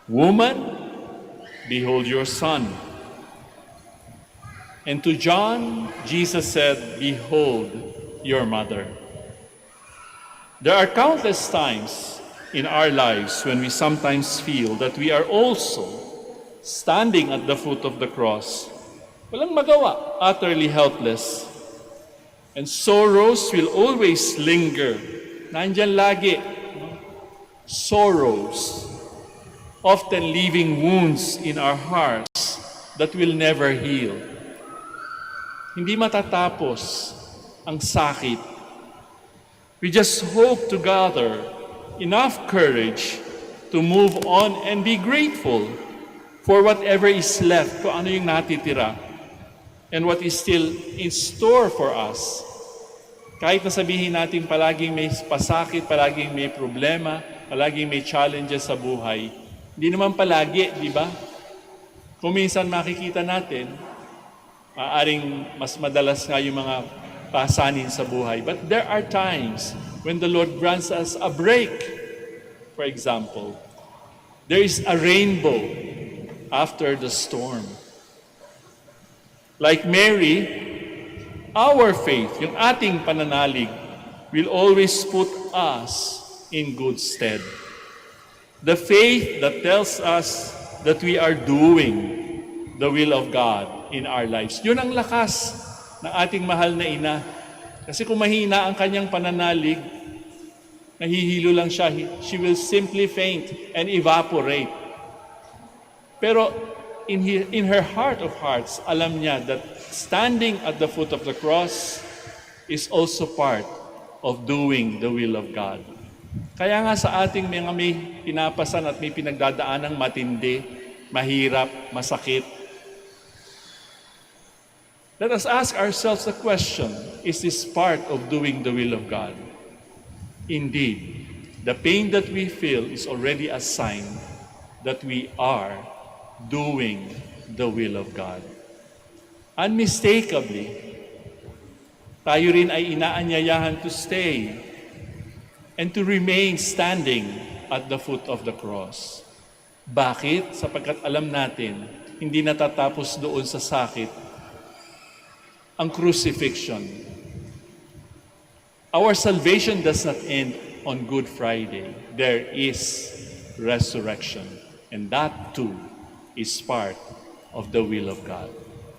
"Woman, behold your son." And to John, Jesus said, "Behold your mother." There are countless times in our lives when we sometimes feel that we are also standing at the foot of the cross. Walang magawa, utterly helpless. And sorrows will always linger. Nandyan lagi. Sorrows, often leaving wounds in our hearts that will never heal. Hindi matatapos ang sakit. We just hope to gather enough courage to move on and be grateful for whatever is left, kung ano yung natitira, and what is still in store for us. Kahit na sabihin natin palaging may pasakit, palaging may problema, palaging may challenges sa buhay, hindi naman palagi, di ba? Kung minsan makikita natin, maaaring mas madalas nga yung mga pasanin sa buhay. But there are times when the Lord grants us a break. For example, there is a rainbow after the storm. Like Mary, our faith, yung ating pananalig, will always put us in good stead. The faith that tells us that we are doing the will of God in our lives. Yun ang lakas ng ating mahal na ina. Kasi kung mahina ang kanyang pananalig, nahihilo lang siya, she will simply faint and evaporate. Pero in her heart of hearts, alam niya that standing at the foot of the cross is also part of doing the will of God. Kaya nga sa ating mga may pinapasan at may pinagdadaanang matindi, mahirap, masakit, let us ask ourselves the question, is this part of doing the will of God? Indeed, the pain that we feel is already a sign that we are doing the will of God. Unmistakably, tayo rin ay inaanyayahan to stay and to remain standing at the foot of the cross. Bakit? Sapagkat alam natin, hindi natatapos doon sa sakit ang crucifixion. Our salvation does not end on Good Friday. There is resurrection. And that too is part of the will of God.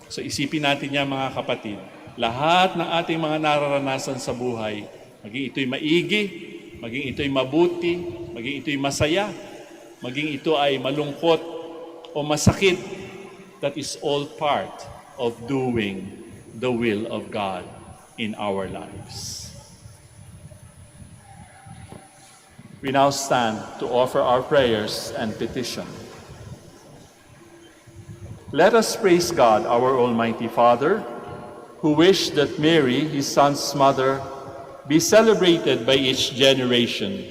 So isipin natin yan mga kapatid, lahat ng ating mga nararanasan sa buhay, maging ito'y maigi, maging ito'y mabuti, maging ito'y masaya, maging ito ay malungkot o masakit, that is all part of doing the will of God in our lives. We now stand to offer our prayers and petition. Let us praise God, our Almighty Father, who wished that Mary, his Son's mother, be celebrated by each generation.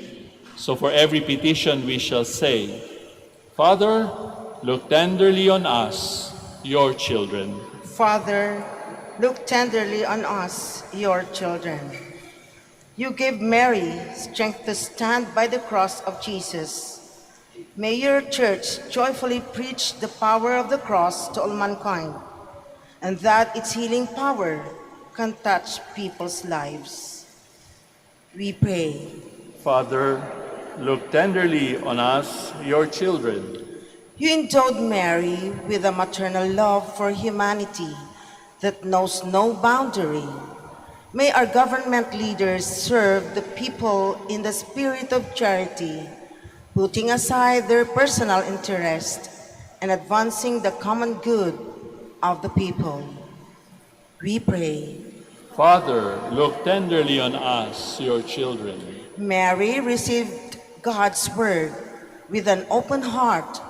So for every petition we shall say, Father, look tenderly on us, your children. Father, look tenderly on us, your children. You gave Mary strength to stand by the cross of Jesus. May your church joyfully preach the power of the cross to all mankind, and that its healing power can touch people's lives. We pray. Father, look tenderly on us, your children. You endowed Mary with a maternal love for humanity that knows no boundary. May our government leaders serve the people in the spirit of charity, putting aside their personal interest and advancing the common good of the people. We pray. Father, look tenderly on us, your children. Mary received God's word with an open heart.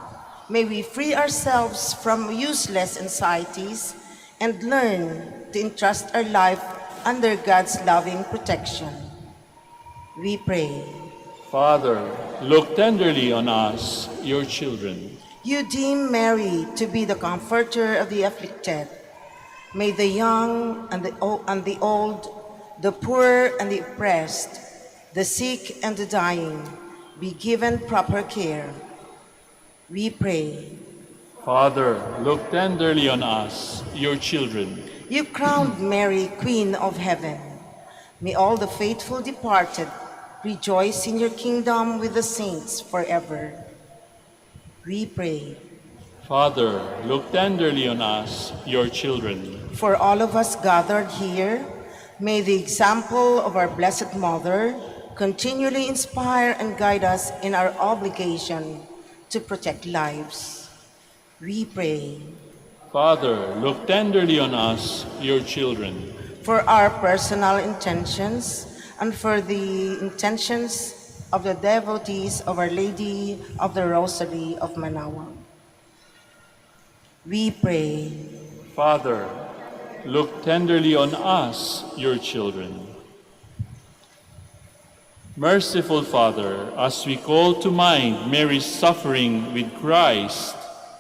May we free ourselves from useless anxieties and learn to entrust our life under God's loving protection. We pray. Father, look tenderly on us, your children. You deem Mary to be the comforter of the afflicted. May the young and the old, the poor and the oppressed, the sick and the dying be given proper care. We pray. Father, look tenderly on us, your children. You crowned Mary Queen of Heaven. May all the faithful departed rejoice in your kingdom with the saints forever. We pray. Father, look tenderly on us, your children. For all of us gathered here, may the example of our Blessed Mother continually inspire and guide us in our obligation to protect lives. We pray. Father, look tenderly on us, your children. For our personal intentions and for the intentions of the devotees of Our Lady of the Rosary of Manaoag, we pray. Father, look tenderly on us, your children. Merciful Father, as we call to mind Mary's suffering with Christ,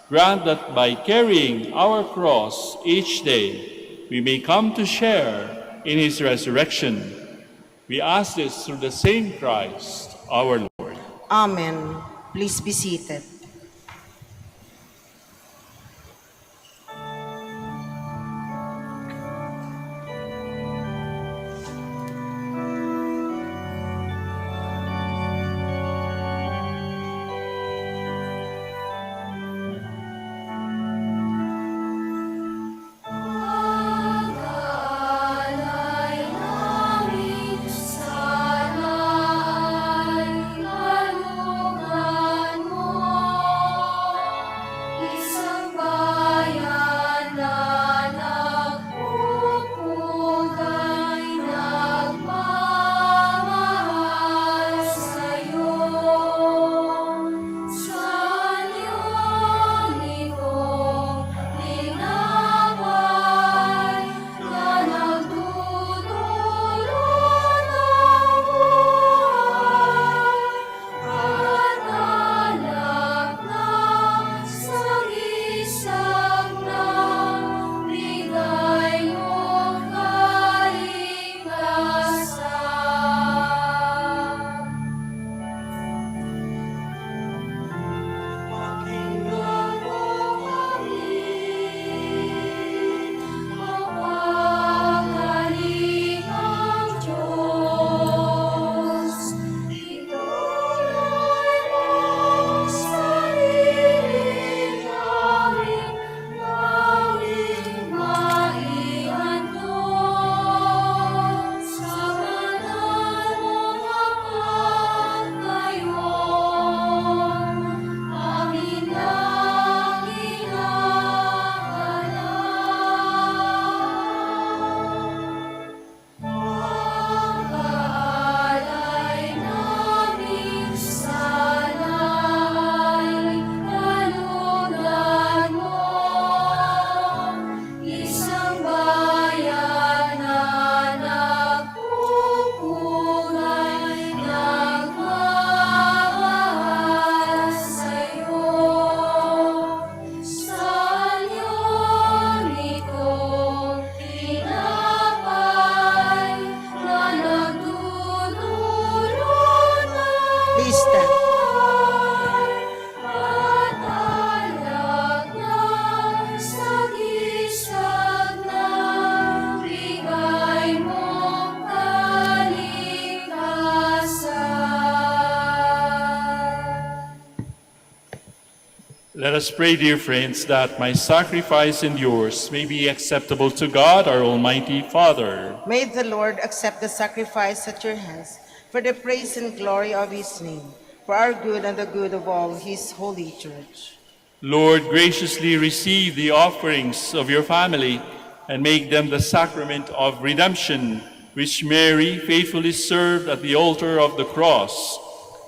grant that by carrying our cross each day, we may come to share in his resurrection. We ask this through the same Christ, our Lord. Amen. Please be seated. Sana ay kalungan mo. Let us pray, dear friends, that my sacrifice and yours may be acceptable to God, our Almighty Father. May the Lord accept the sacrifice at your hands for the praise and glory of his name, for our good and the good of all his holy church. Lord, graciously receive the offerings of your family and make them the sacrament of redemption, which Mary faithfully served at the altar of the cross.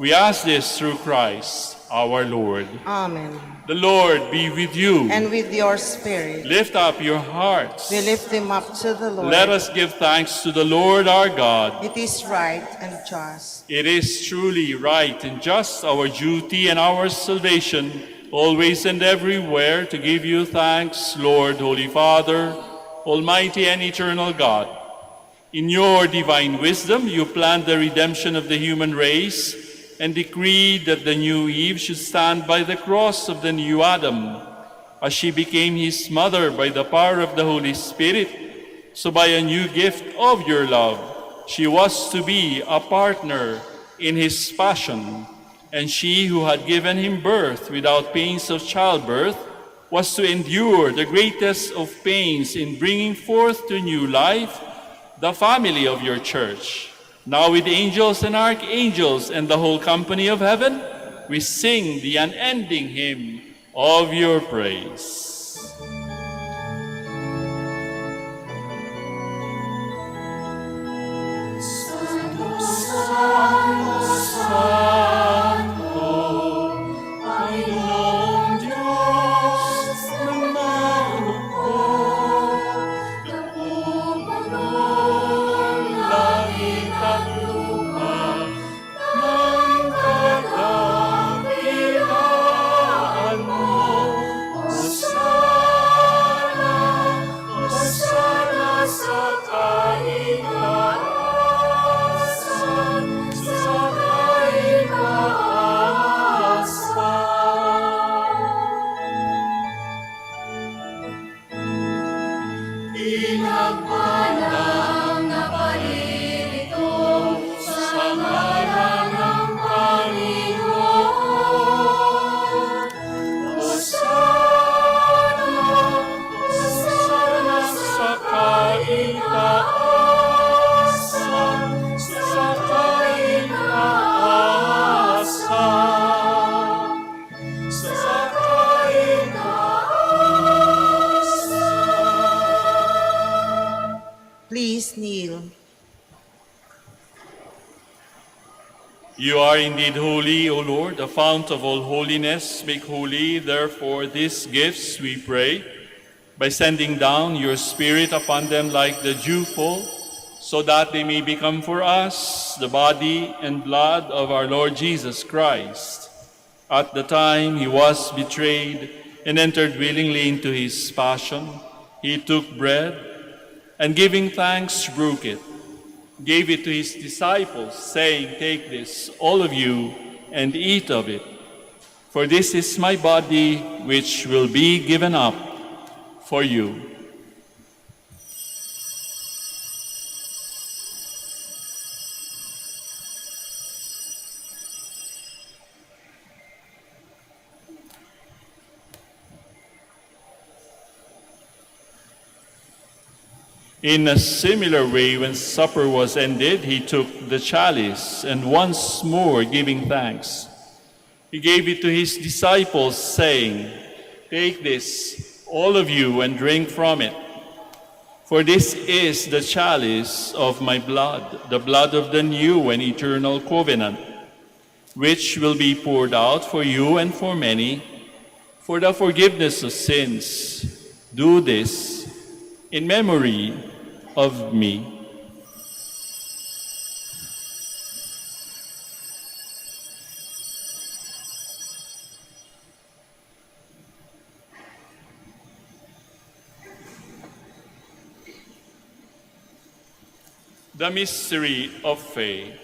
We ask this through Christ, our Lord. Amen. The Lord be with you. And with your spirit, Lift up your hearts. we lift them up to the Lord. Let us give thanks to the Lord our God. It is right and just. It is truly right and just, our duty and our salvation, always and everywhere, to give you thanks, Lord, Holy Father, Almighty and eternal God. In your divine wisdom, you planned the redemption of the human race and decreed that the new Eve should stand by the cross of the new Adam. As she became his mother by the power of the Holy Spirit, so by a new gift of your love, she was to be a partner in his passion. And she who had given him birth without pains of childbirth was to endure the greatest of pains in bringing forth to new life the family of your church. Now with angels and archangels and the whole company of heaven, we sing the unending hymn of your praise. Santo, Santo, Santo, Panginoong Diyos ng manukod, napupunong langit at lupa ng kadakilaan mo. Hosana, Hosana sa kaitaasan, sa kaitaasan. Pinagpalang na paririto sa ngalan ng Panginoon. Hosana, Hosana sa kaitaasan, sa kaitaasan, sa kaitaasan. Please kneel. You are indeed holy, O Lord, the fount of all holiness. Make holy, therefore, these gifts, we pray, by sending down your Spirit upon them like the dewfall, so that they may become for us the body and blood of our Lord Jesus Christ. At the time he was betrayed and entered willingly into his passion, he took bread and giving thanks, broke it, gave it to his disciples, saying, "Take this, all of you, and eat of it. For this is my body, which will be given up for you." In a similar way, when supper was ended, he took the chalice, and once more giving thanks, he gave it to his disciples, saying, "Take this, all of you, and drink from it. For this is the chalice of my blood, the blood of the new and eternal covenant, which will be poured out for you and for many, for the forgiveness of sins. Do this in memory of me." The mystery of faith.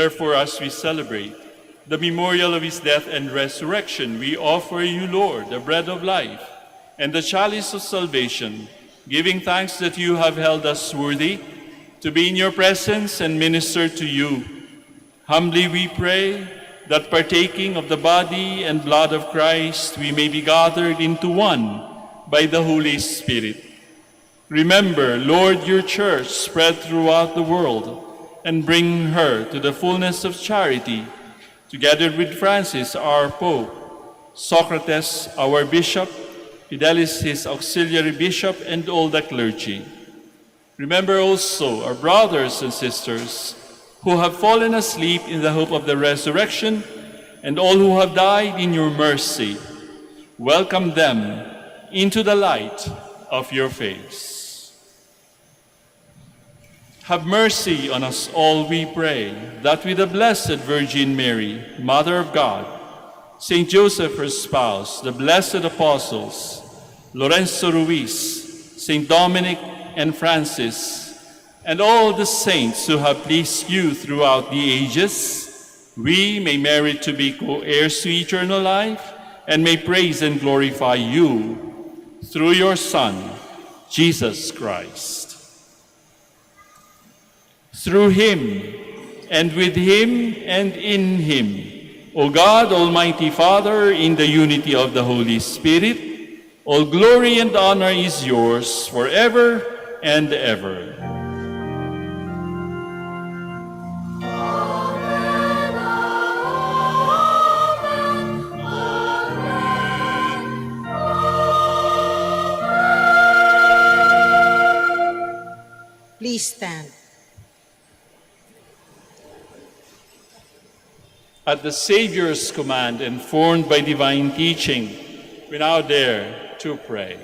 therefore, as we celebrate the memorial of his death and resurrection, we offer you, Lord, the bread of life and the chalice of salvation, giving thanks that you have held us worthy to be in your presence and minister to you. Humbly we pray that partaking of the body and blood of Christ, we may be gathered into one by the Holy Spirit. Remember, Lord, your church spread throughout the world, and bring her to the fullness of charity, together with Francis, our Pope, Socrates, our Bishop, Fidelis, his auxiliary bishop, and all the clergy. Remember also our brothers and sisters who have fallen asleep in the hope of the resurrection, and all who have died in your mercy. Welcome them into the light of your face. Have mercy on us all, we pray, that with the Blessed Virgin Mary, Mother of God, Saint Joseph, her spouse, the blessed apostles, Lorenzo Ruiz, Saint Dominic and Francis, and all the saints who have pleased you throughout the ages, we may merit to be co-heirs to eternal life, and may praise and glorify you through your Son, Jesus Christ. Through him, and with him, and in him, O God, Almighty Father, in the unity of the Holy Spirit, all glory and honor is yours forever and ever. Please stand. At the Savior's command and formed by divine teaching, we now dare to pray.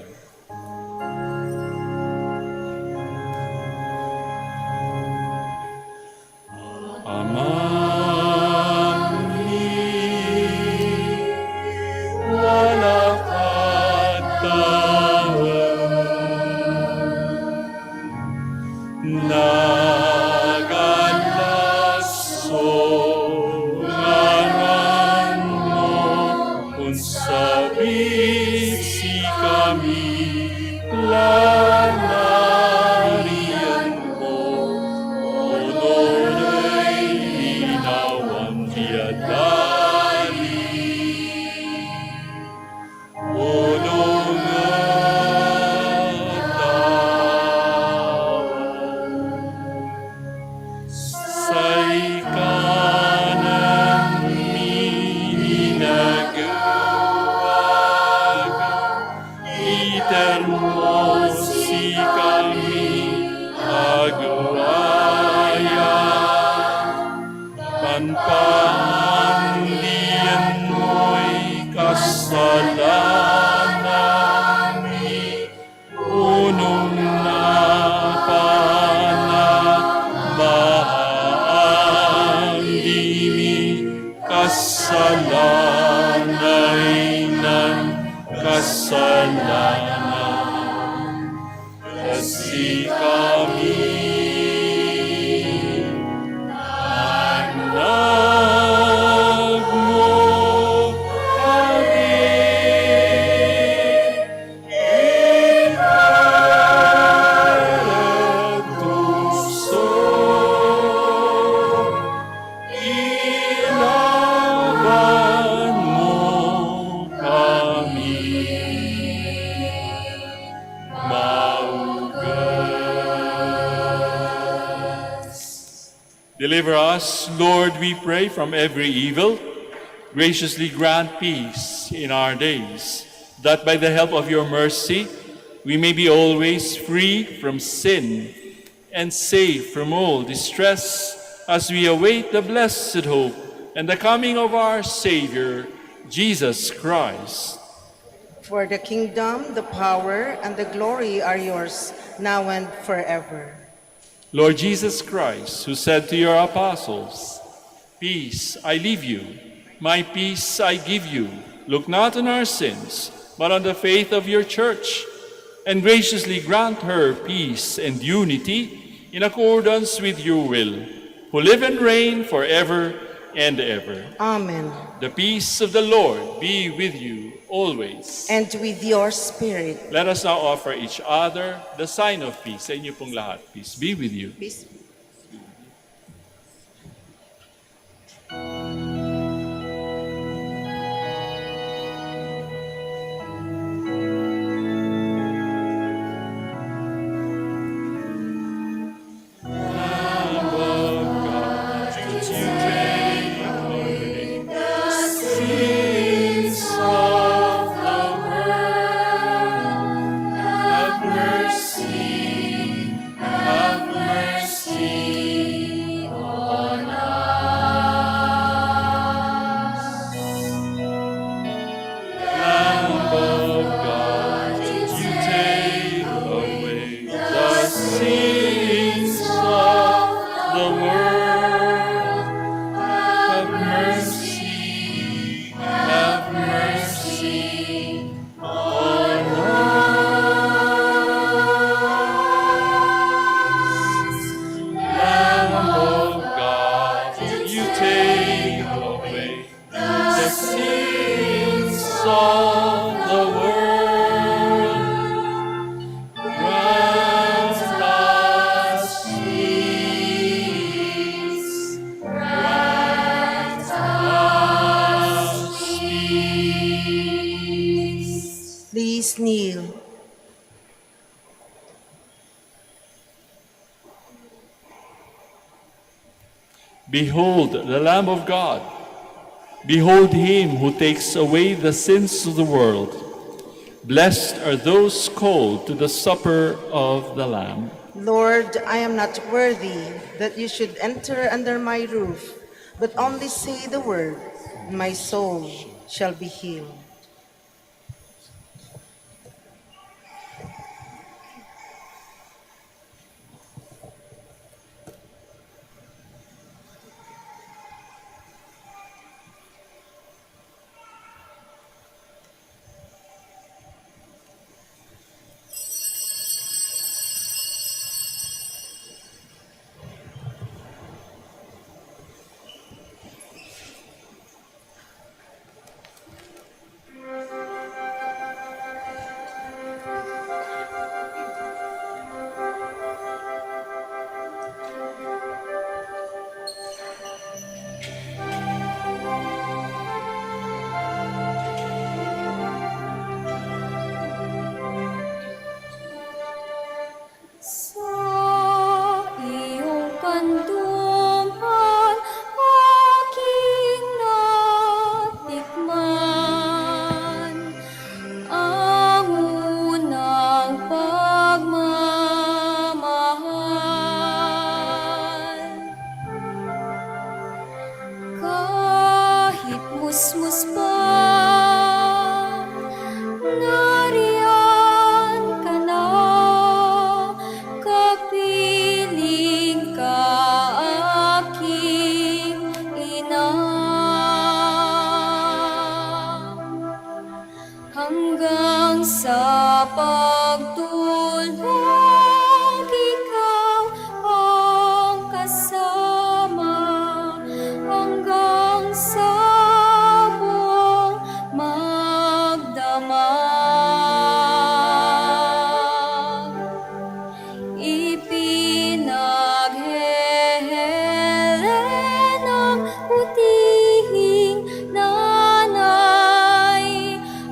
Deliver us, Lord, we pray, from every evil. Graciously grant peace in our days, that by the help of your mercy, we may be always free from sin and safe from all distress, as we await the blessed hope and the coming of our Savior, Jesus Christ. For the kingdom, the power, and the glory are yours, now and forever. Lord Jesus Christ, who said to your apostles, "Peace I leave you, my peace I give you. Look not on our sins, but on the faith of your church, and graciously grant her peace and unity in accordance with your will, who live and reign forever and ever. Amen. The peace of the Lord be with you always. And with your spirit. Let us now offer each other the sign of peace. Sa inyo pong lahat, peace be with you. Peace. Please kneel. Behold the Lamb of God. Behold him who takes away the sins of the world. Blessed are those called to the supper of the Lamb. Lord, I am not worthy that you should enter under my roof, but only say the word, and my soul shall be healed.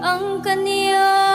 Ang kaniyang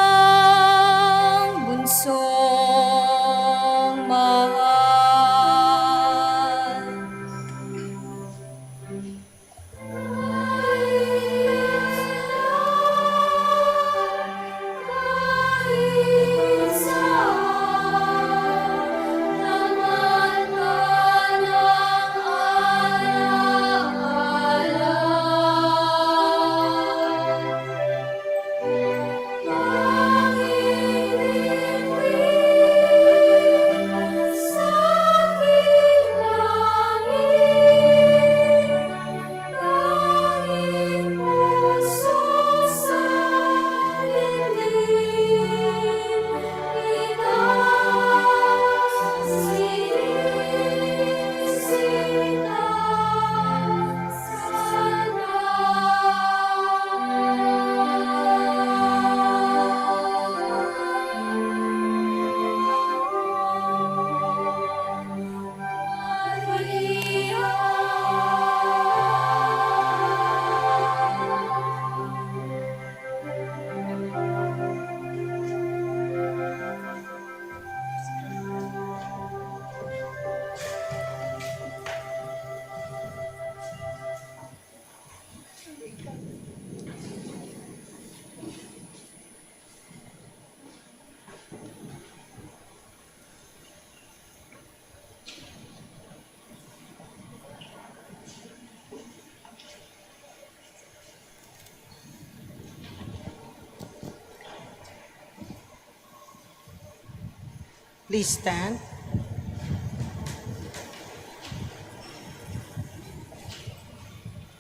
Please stand.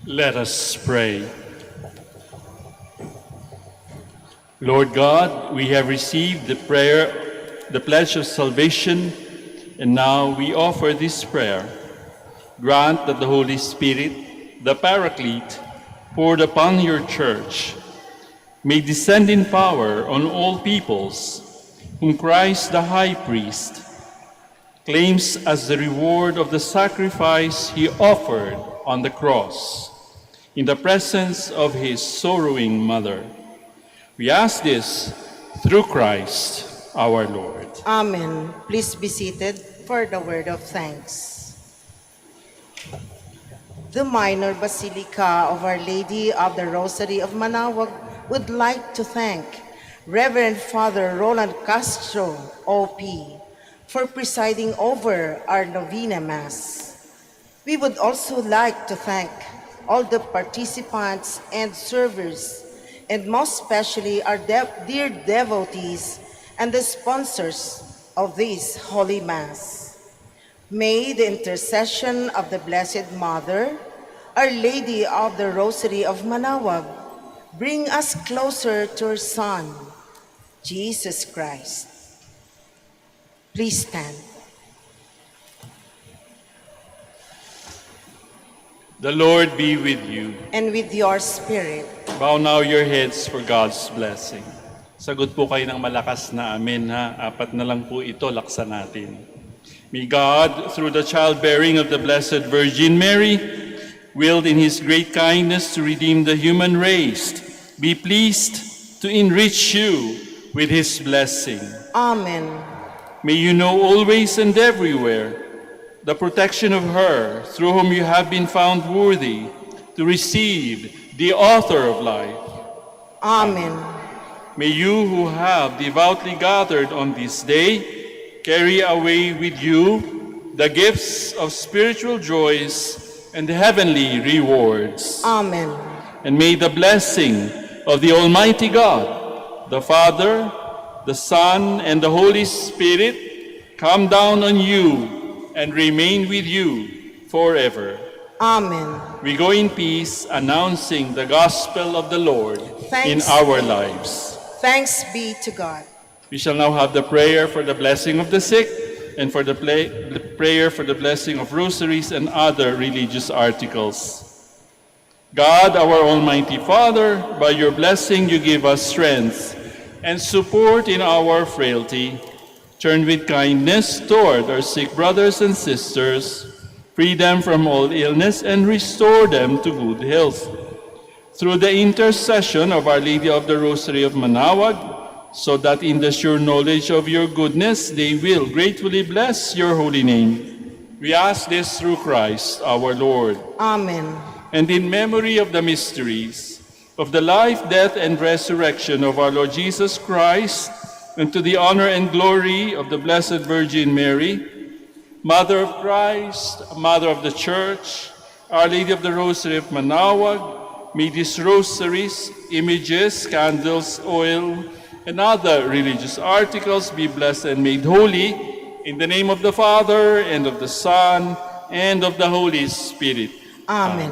Let us pray. Lord God, we have received the pledge of salvation, and now we offer this prayer. Grant that the Holy Spirit, the Paraclete, poured upon your church, may descend in power on all peoples, whom Christ the High Priest claims as the reward of the sacrifice he offered on the cross, in the presence of his sorrowing mother. We ask this through Christ our Lord. Amen. Please be seated for the word of thanks. The Minor Basilica of Our Lady of the Rosary of Manaoag would like to thank Reverend Father Roland Castro, OP, for presiding over our Novena Mass. We would also like to thank all the participants and servers, and most especially our dear devotees and the sponsors of this Holy Mass. May the intercession of the Blessed Mother, Our Lady of the Rosary of Manaoag, bring us closer to her Son, Jesus Christ. Please stand. The Lord be with you. And with your spirit. Bow now your heads for God's blessing. Sagot po kayo ng malakas na amen ha. Apat na lang po ito, laksan natin. May God, through the childbearing of the Blessed Virgin Mary, willed in his great kindness to redeem the human race, be pleased to enrich you with his blessing. Amen. May you know always and everywhere the protection of her through whom you have been found worthy to receive the author of life. Amen. May you who have devoutly gathered on this day carry away with you the gifts of spiritual joys and heavenly rewards. Amen. And may the blessing of the Almighty God, the Father, the Son, and the Holy Spirit come down on you and remain with you forever. Amen. We go in peace, announcing the gospel of the Lord in Thanks. our lives. Thanks be to God. We shall now have the prayer for the blessing of the sick and for the prayer for the blessing of rosaries and other religious articles. God, our Almighty Father, by your blessing you give us strength and support in our frailty. Turn with kindness toward our sick brothers and sisters, free them from all illness, and restore them to good health. Through the intercession of Our Lady of the Rosary of Manaoag, so that in the sure knowledge of your goodness they will gratefully bless your holy name. We ask this through Christ our Lord. Amen. And in memory of the mysteries of the life, death, and resurrection of our Lord Jesus Christ, and to the honor and glory of the Blessed Virgin Mary, Mother of Christ, Mother of the Church, Our Lady of the Rosary of Manaoag, may these rosaries, images, candles, oil, and other religious articles be blessed and made holy in the name of the Father, and of the Son, and of the Holy Spirit. Amen.